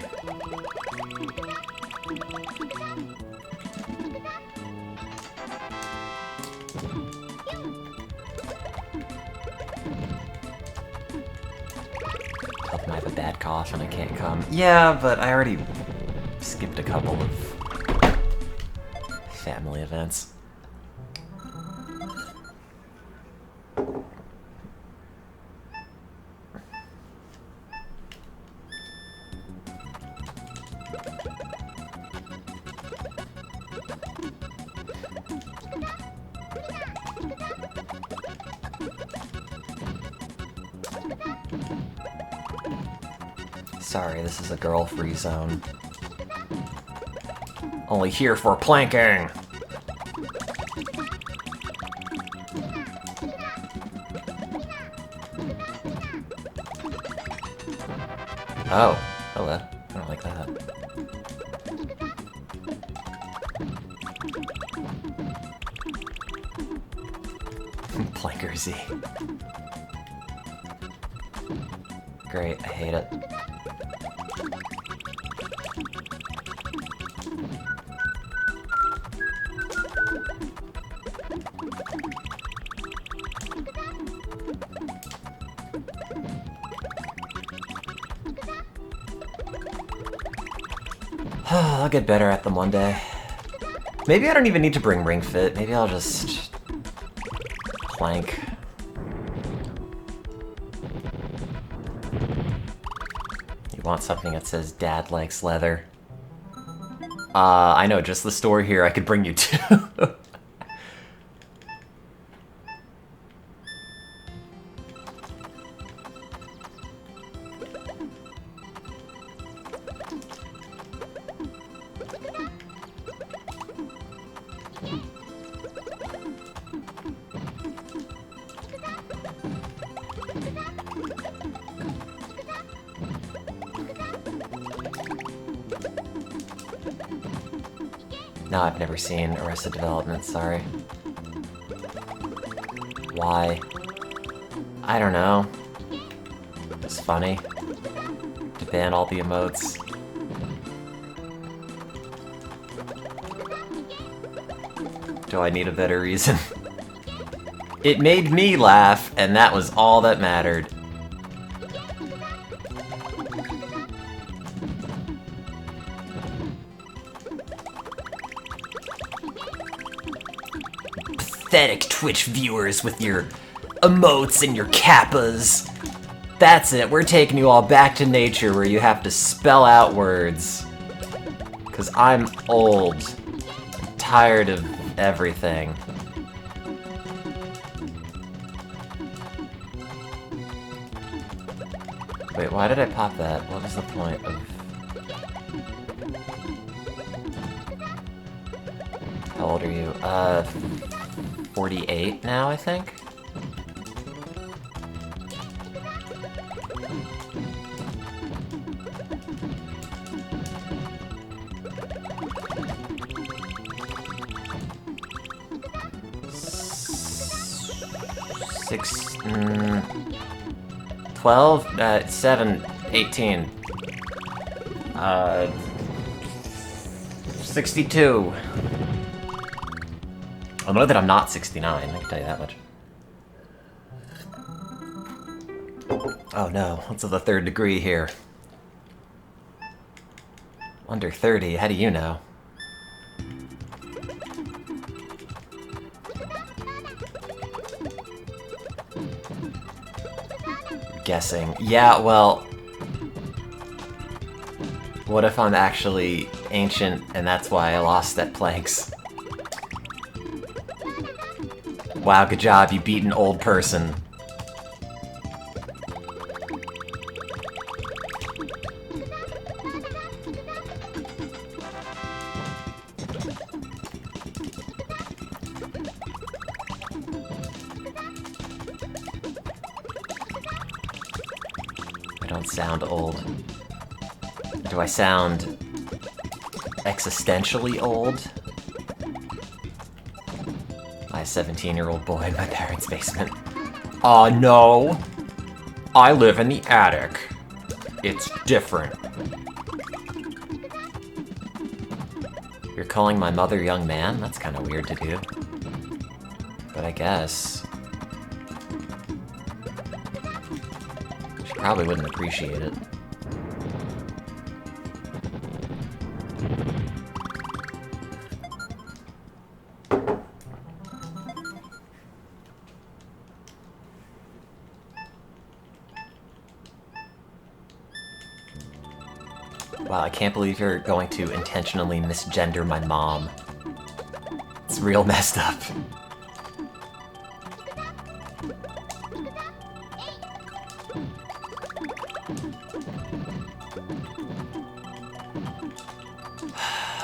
[SPEAKER 1] Hope I have a bad cough and I can't come. Yeah, but I already skipped a couple of family events. Sorry, this is a girl-free zone. Only here for planking! Oh, hello. I don't like that. Planker Z. Great, I hate it. I'll get better at them one day. Maybe I don't even need to bring Ring Fit. Maybe I'll just plank. want something that says Dad likes leather. I know, just the store here I could bring you to. No, I've never seen Arrested Development, sorry. Why? I don't know. It's funny. To ban all the emotes. Do I need a better reason? It made me laugh, and that was all that mattered. Pathetic Twitch viewers with your emotes and your kappas. That's it, we're taking you all back to nature where you have to spell out words. 'Cause I'm old. I'm tired of everything. Wait, why did I pop that? What was the point of... How old are you? 48 now, I think? Six... 12? 7, 18. 62. I know that I'm not 69, I can tell you that much. Oh no, what's the third degree here? Under 30, how do you know? Guessing. Yeah, well... What if I'm actually ancient and that's why I lost at planks? Wow, good job, you beat an old person. I don't sound old. Do I sound existentially old? My 17-year-old boy in my parents' basement. Aw, no! I live in the attic. It's different. You're calling my mother young man? That's kind of weird to do. But I guess... She probably wouldn't appreciate it. Wow, I can't believe you're going to intentionally misgender my mom. It's real messed up.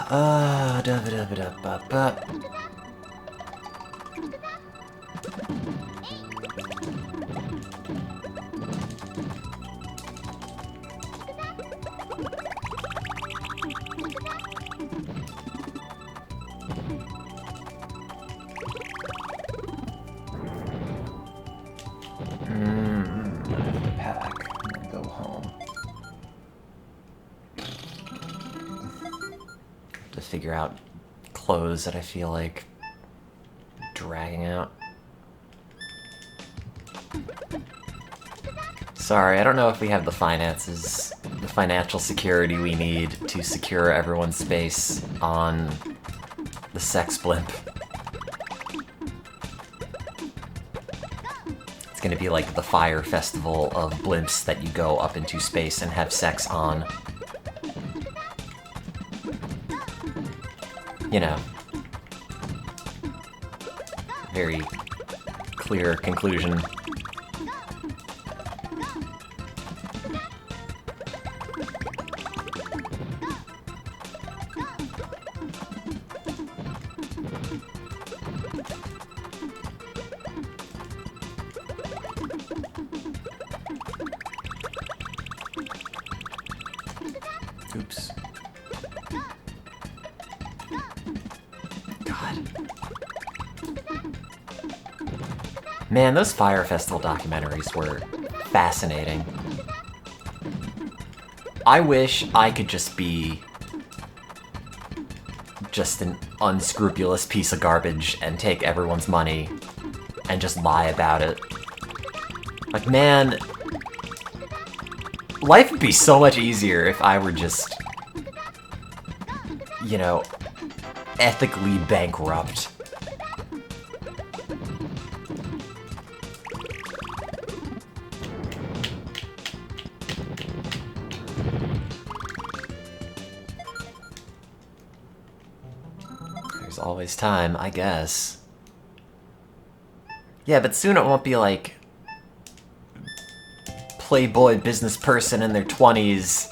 [SPEAKER 1] Da-ba-da-ba-da-ba-ba. Figure out clothes that I feel like dragging out. Sorry, I don't know if we have the finances, the financial security we need to secure everyone's space on the sex blimp. It's gonna be like the fire festival of blimps that you go up into space and have sex on. You know. Very clear conclusion. Oops. God. Man, those Fire Festival documentaries were fascinating. I wish I could just be just an unscrupulous piece of garbage and take everyone's money and just lie about it. Like, man, life would be so much easier if I were just, you know, ethically bankrupt. There's always time, I guess. Yeah, but soon it won't be like playboy business person in their 20s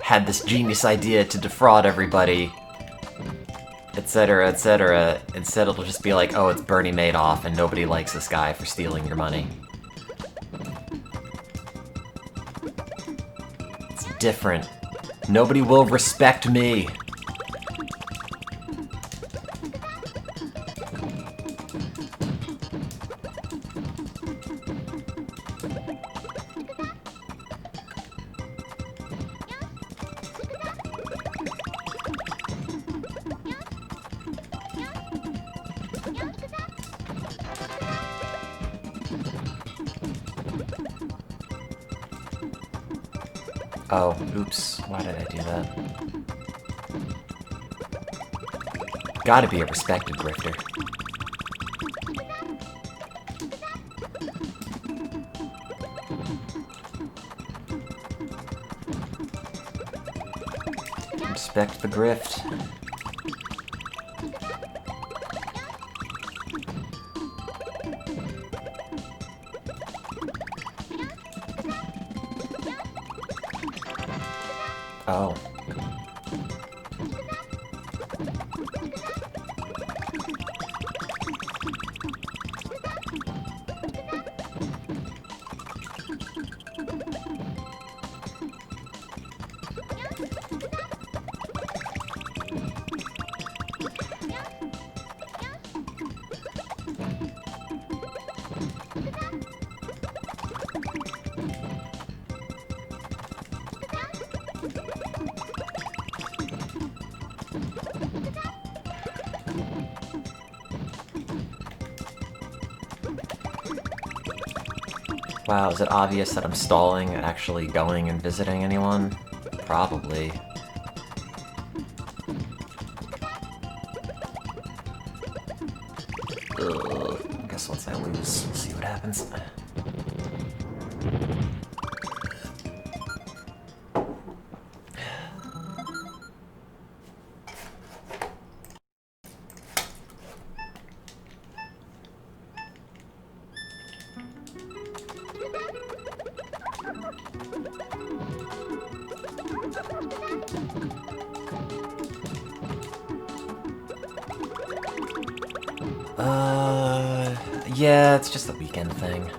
[SPEAKER 1] had this genius idea to defraud everybody, etc., etc. Instead, it'll just be like, oh, it's Bernie Madoff, and nobody likes this guy for stealing your money. It's different. Nobody will respect me. Oh, oops. Why did I do that? Gotta be a respected grifter. Respect the grift. Oh. Wow, is it obvious that I'm stalling at actually going and visiting anyone? Probably. Ugh. I guess once I lose, we'll see what happens. Yeah, it's just a weekend thing.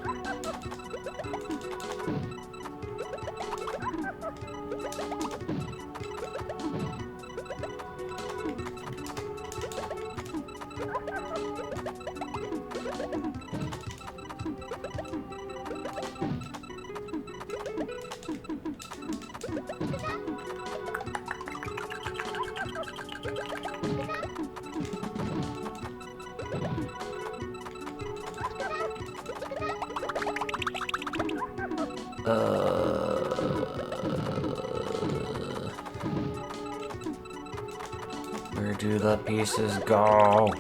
[SPEAKER 1] Where do the pieces go?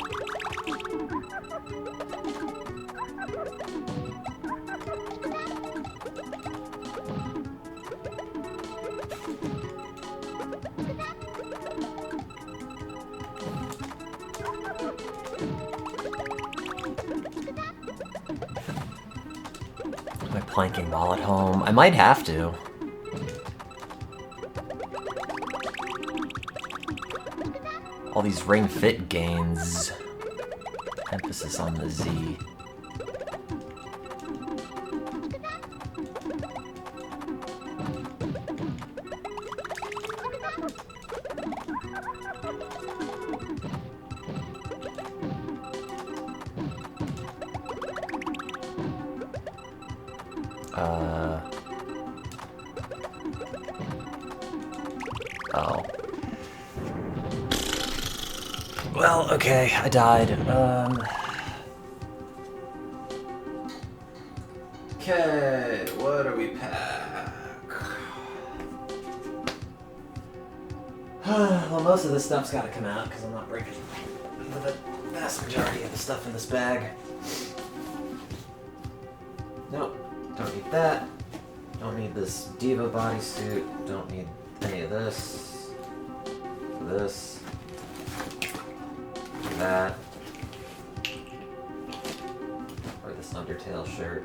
[SPEAKER 1] planking while at home. I might have to. All these ring fit gains. Emphasis on the Z. Oh. Well, okay, I died. Okay, what do we pack? Well, most of this stuff's gotta come out because I'm not breaking the vast majority of the stuff in this bag. Nope, don't need that. Don't need this Diva bodysuit. Don't need any of this. This. That. Or this Undertale shirt.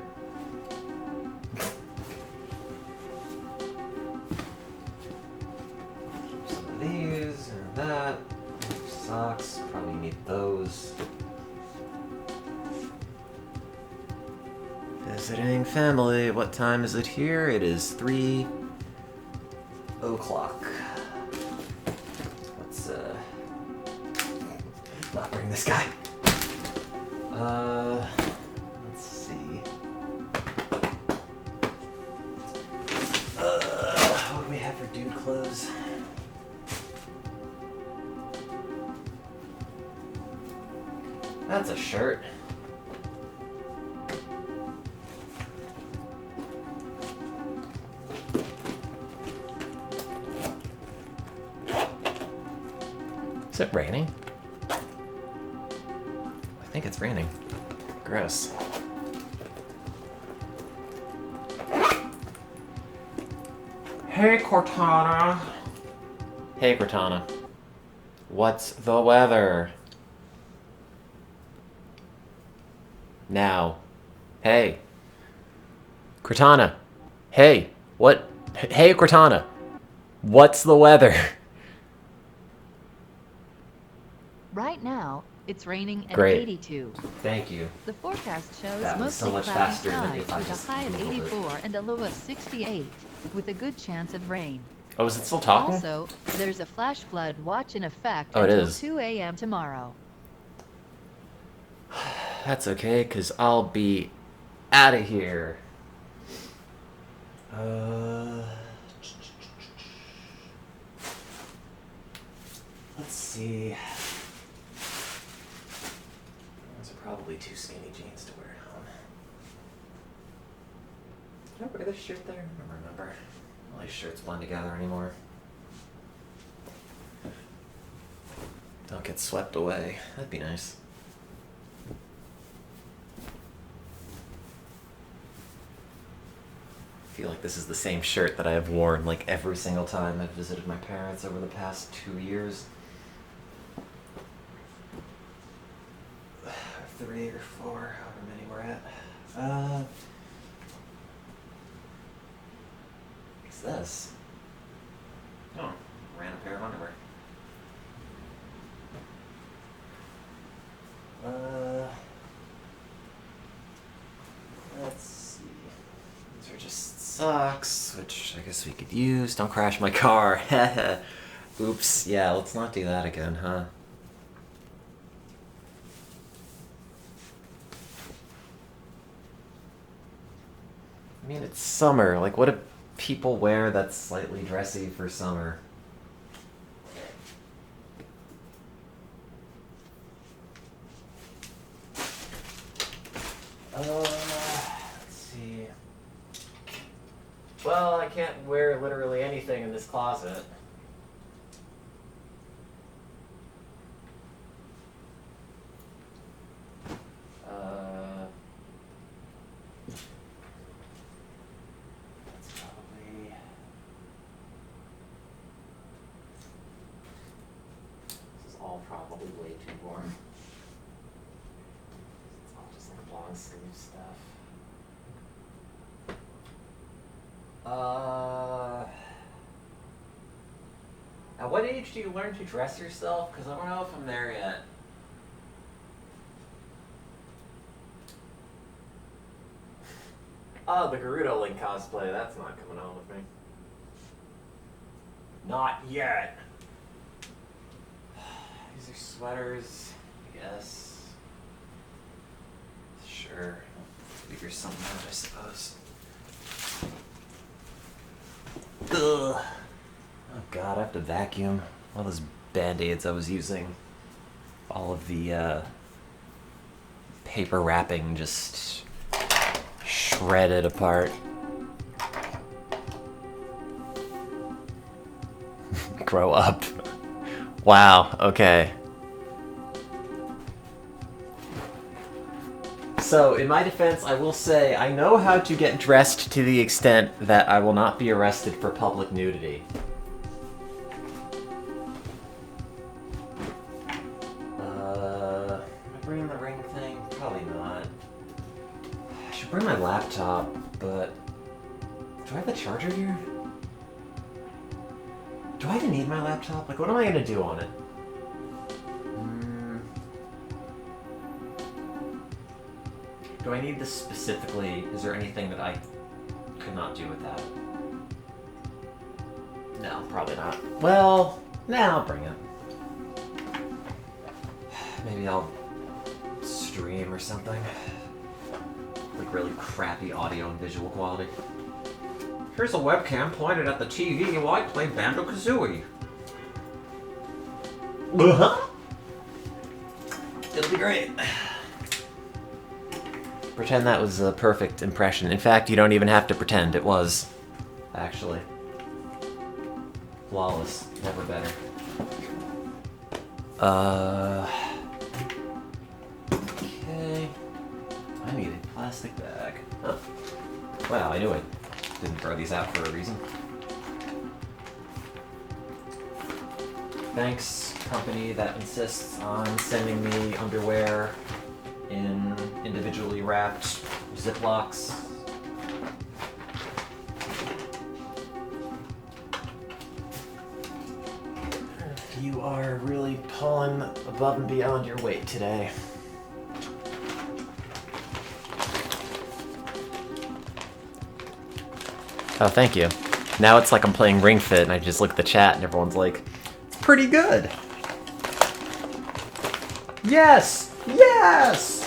[SPEAKER 1] Some of these and that. Socks. Probably need those. Visiting family. What time is it here? It is 3 o'clock. Let's not bring this guy. Let's see. What do we have for dude clothes? That's a shirt. Is it raining? I think it's raining. Gross. Hey, Cortana. Hey, Cortana. What's the weather? Now. Hey. Cortana. Hey. What? Hey, Cortana. What's the weather?
[SPEAKER 7] Right now, it's raining at
[SPEAKER 1] Great.
[SPEAKER 7] 82.
[SPEAKER 1] Thank you.
[SPEAKER 7] The forecast shows
[SPEAKER 1] That was so
[SPEAKER 7] mostly
[SPEAKER 1] much
[SPEAKER 7] cloudy
[SPEAKER 1] faster than
[SPEAKER 7] skies
[SPEAKER 1] if I
[SPEAKER 7] with
[SPEAKER 1] just
[SPEAKER 7] a high of
[SPEAKER 1] Googled it.
[SPEAKER 7] 84 and a low of 68, with a good chance of rain.
[SPEAKER 1] Oh, is it still talking?
[SPEAKER 7] Also, there's a flash flood watch in effect
[SPEAKER 1] Oh, it
[SPEAKER 7] until
[SPEAKER 1] is.
[SPEAKER 7] 2 a.m. tomorrow.
[SPEAKER 1] That's okay, because I'll be out of here. Let's see. Those are probably too skinny jeans to wear at home. Did I wear this shirt there? I don't remember. All these shirts blend together anymore. Don't get swept away. That'd be nice. I feel like this is the same shirt that I have worn like every single time I've visited my parents over the past 2 years. 3 or 4, however many we're at. What's this? Oh, random pair of underwear. Let's see. These are just socks, which I guess we could use. Don't crash my car. Oops. Yeah, let's not do that again, huh? I mean, it's summer. Like, what do people wear that's slightly dressy for summer? Let's see. Well, I can't wear literally anything in this closet. That's probably... This is all probably way too warm. It's all just like long sleeve stuff. At what age do you learn to dress yourself? Because I don't know if I'm there yet. Oh, the Gerudo Link cosplay. That's not coming on with me. Not yet. These are sweaters, I guess. Sure. Figure something out, I suppose. Ugh. Oh god, I have to vacuum all those band-aids I was using. All of the paper wrapping just shredded apart. Grow up. Wow, okay. So, in my defense, I will say I know how to get dressed to the extent that I will not be arrested for public nudity. Am I bringing the ring thing? Probably not. I should bring my laptop, but do I have the charger here? Do I even need my laptop? Like, what am I gonna do on it? Do I need this specifically? Is there anything that I could not do without? No, probably not. Well, nah, I'll bring it. Maybe I'll stream or something. Like really crappy audio and visual quality. Here's a webcam pointed at the TV while I play Banjo-Kazooie. Uh-huh. It'll be great. Pretend that was a perfect impression. In fact, you don't even have to pretend. It was, actually. Flawless. Never better. Okay. I need a plastic bag. Oh. Wow, I knew I didn't throw these out for a reason. Thanks, company that insists on sending me underwear in individually wrapped Ziplocs. You are really pulling above and beyond your weight today. Oh, thank you. Now it's like I'm playing Ring Fit and I just look at the chat and everyone's like, it's pretty good. Yes! Yes!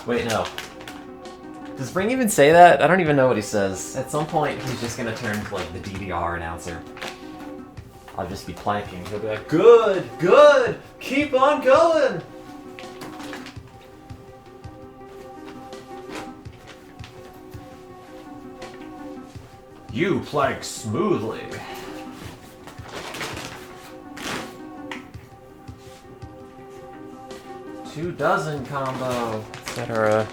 [SPEAKER 1] Wait, no. Does Ring even say that? I don't even know what he says. At some point, he's just gonna turn to, like, the DDR announcer. I'll just be planking. He'll be like, good! Good! Keep on going! You plank smoothly. 2 dozen combo, etc.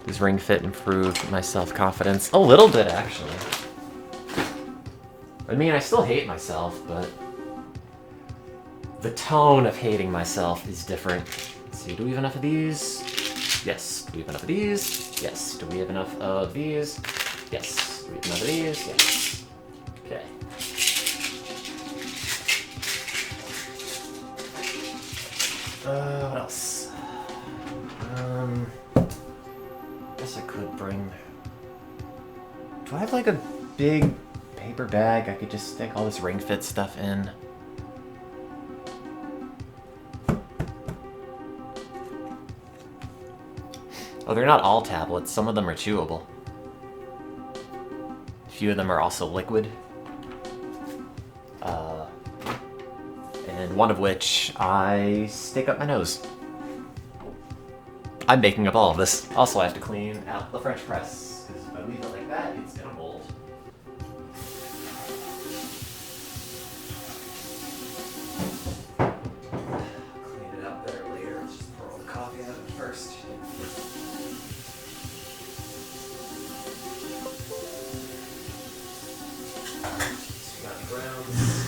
[SPEAKER 1] Does Ring Fit improve my self-confidence? A little bit, actually. I mean, I still hate myself, but the tone of hating myself is different. Let's see, do we have enough of these? Yes. Do we have enough of these? Yes. Do we have enough of these? Yes. Do we have enough of these? Yes. Okay. What else? Guess I could bring... Do I have like a big paper bag I could just stick all this Ring Fit stuff in? Oh, they're not all tablets. Some of them are chewable. A few of them are also liquid. And one of which I stick up my nose. I'm making up all of this. Also, I have to clean out the French press, because if I leave it like that, it's gonna mold. Clean it up better later. Let's just pour all the coffee out of it first. So you got the grounds.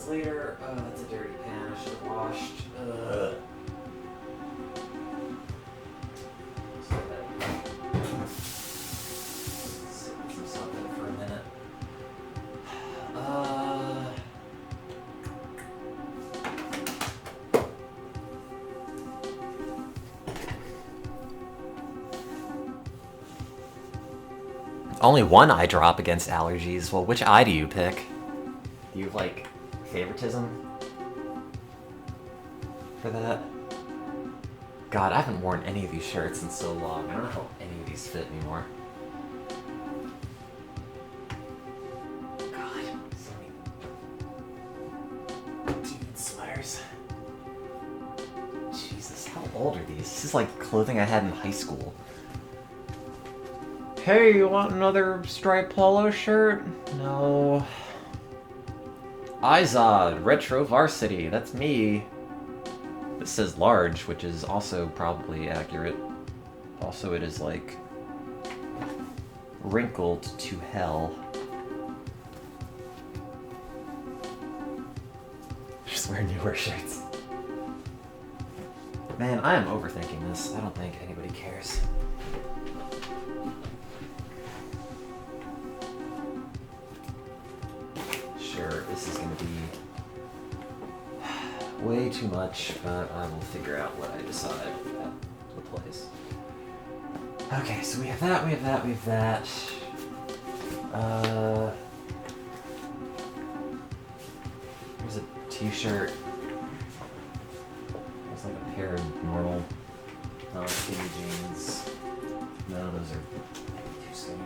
[SPEAKER 1] minutes later. That's a dirty pan I should have washed. Something for a minute. Only one eye drop against allergies. Well, which eye do you pick? Do you have, like, favoritism for that? God, I haven't worn any of these shirts in so long. I don't know how any of these fit anymore. God, so many dude sweaters. Jesus, how old are these? This is like clothing I had in high school. Hey, you want another striped polo shirt? No. Izod, Retro Varsity, that's me. This says large, which is also probably accurate. Also, it is like wrinkled to hell. Just wear newer shirts. Man, I am overthinking this. I don't think anybody cares. Sure, this is gonna be way too much, but I will figure out what I decide at the place. Okay, so we have that, we have that, we have that. Here's a t-shirt. It's like a pair of normal, skinny jeans. No, those are too skinny.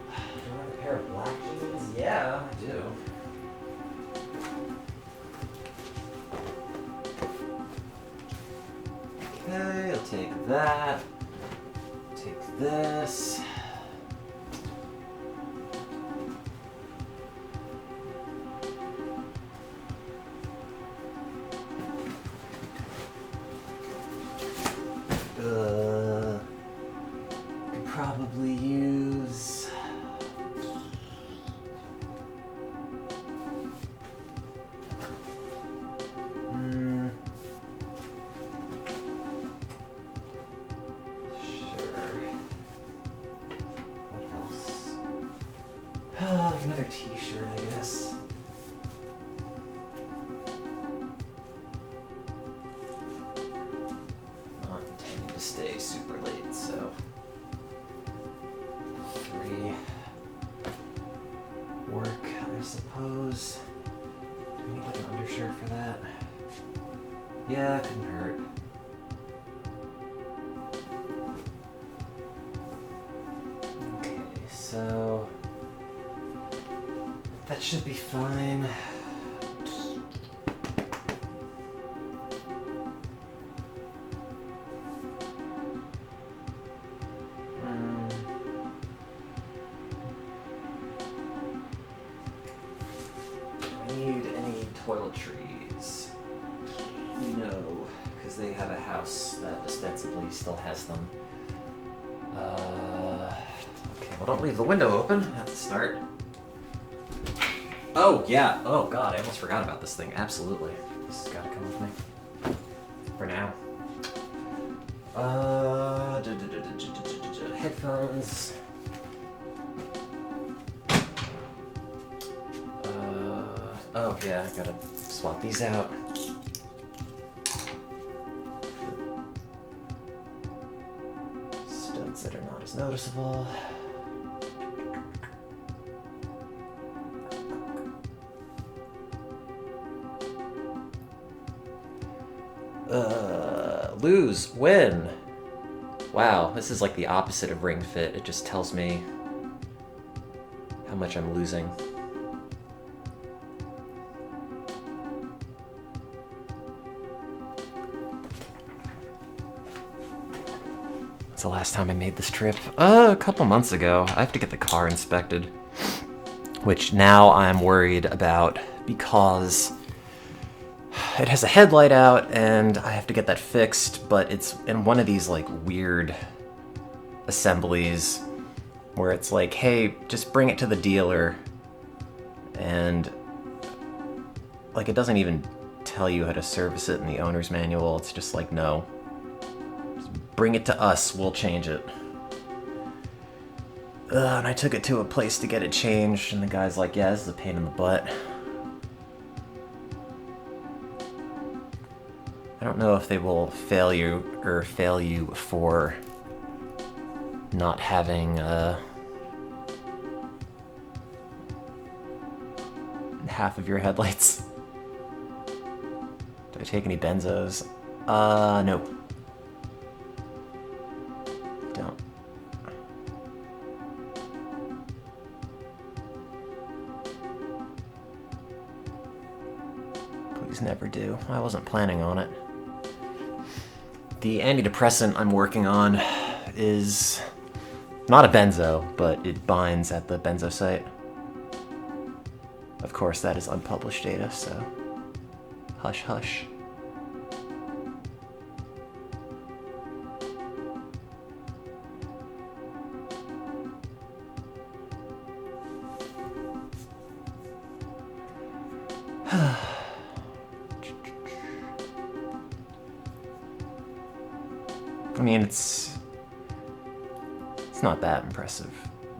[SPEAKER 1] Do I have a pair of black jeans? Yeah, I do. Okay, I'll take that. Take this. Could probably use. Another t-shirt, I guess. Not intending to stay super late, so 3 work, I suppose. Do we need like an undershirt for that? Yeah, it couldn't hurt. Okay, so that should be fine. Do I need any toiletries? No, because they have a house that ostensibly still has them. Okay, well, don't leave the window open at the start. Oh, yeah. Oh, God, I almost forgot about this thing. Absolutely. This has got to come with me. For now. Headphones. Oh, yeah, I gotta swap these out. Studs that are not as noticeable. Lose, win. Wow, this is like the opposite of Ring Fit. It just tells me how much I'm losing. That's the last time I made this trip. A couple months ago. I have to get the car inspected, which now I'm worried about because it has a headlight out and I have to get that fixed, but it's in one of these like weird assemblies where it's like, hey, just bring it to the dealer and Like, it doesn't even tell you how to service it in the owner's manual. It's just like, no. Just bring it to us, we'll change it. And I took it to a place to get it changed, and the guy's like, yeah, this is a pain in the butt. I don't know if they will fail you for not having half of your headlights. Did I take any benzos? No. Don't. Please never do. I wasn't planning on it. The antidepressant I'm working on is not a benzo, but it binds at the benzo site. Of course, that is unpublished data, so hush hush. I mean, it's not that impressive.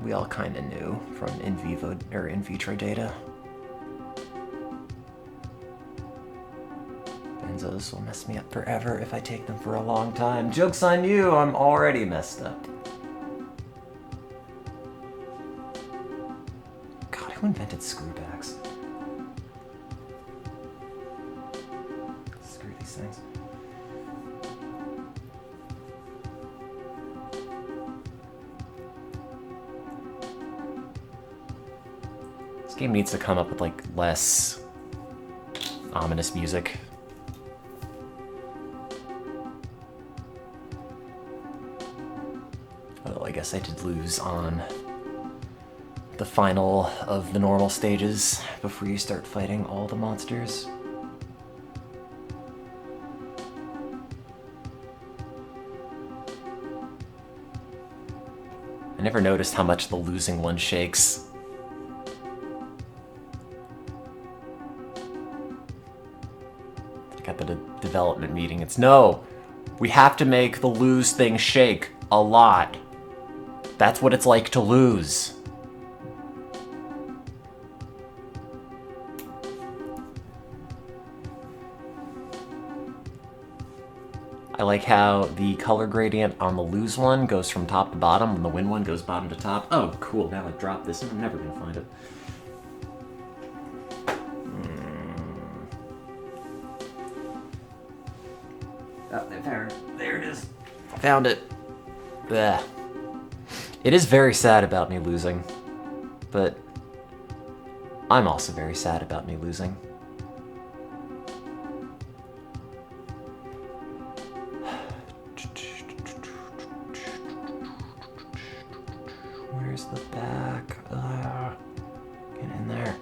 [SPEAKER 1] We all kind of knew from in vivo or in vitro data. Benzos will mess me up forever if I take them for a long time. Joke's on you, I'm already messed up. God, who invented screwbacks? Screw these things. This game needs to come up with, like, less ominous music. Well, I guess I did lose on the final of the normal stages before you start fighting all the monsters. I never noticed how much the losing one shakes. At the development meeting, it's no, we have to make the lose thing shake a lot. That's what it's like to lose. I like how the color gradient on the lose one goes from top to bottom, and the win one goes bottom to top. Oh, cool, now I've dropped this, and I'm never gonna find it. Oh, there it is. Found it. Blech. It is very sad about me losing, but I'm also very sad about me losing. Where's the back? Get in there.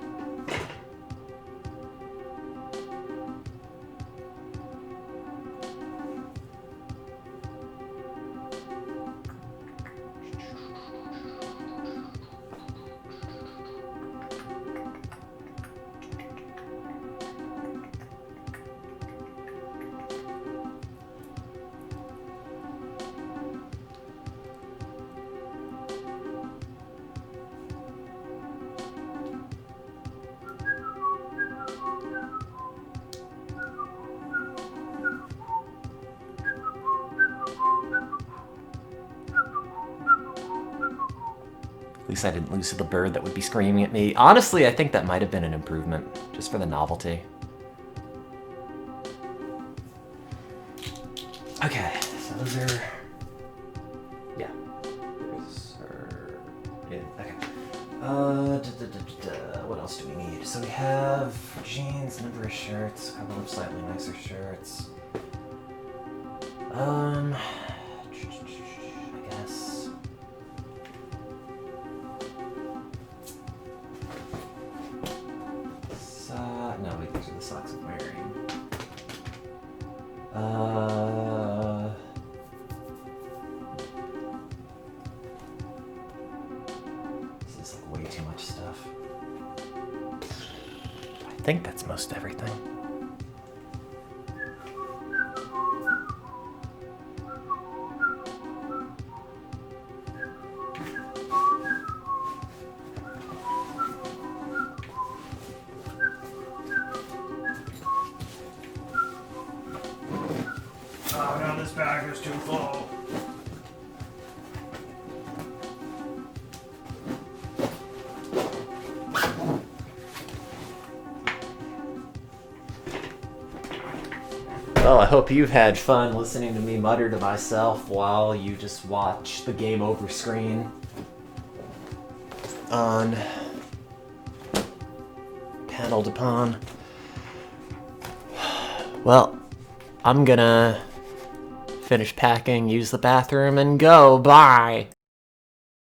[SPEAKER 1] At least I didn't lose to the bird that would be screaming at me. Honestly, I think that might have been an improvement, just for the novelty. Okay, so those are... yeah. Those are... yeah, okay. What else do we need? So we have jeans, number of shirts, a couple of slightly nicer shirts. I guess... no, wait, these are the socks I'm wearing. This is like way too much stuff. I think that's most everything.
[SPEAKER 2] Oh no, this bag is too full.
[SPEAKER 1] Well, I hope you've had fun listening to me mutter to myself while you just watch the game over screen on paneled upon. Well, I'm gonna finish packing, use the bathroom, and go. Bye!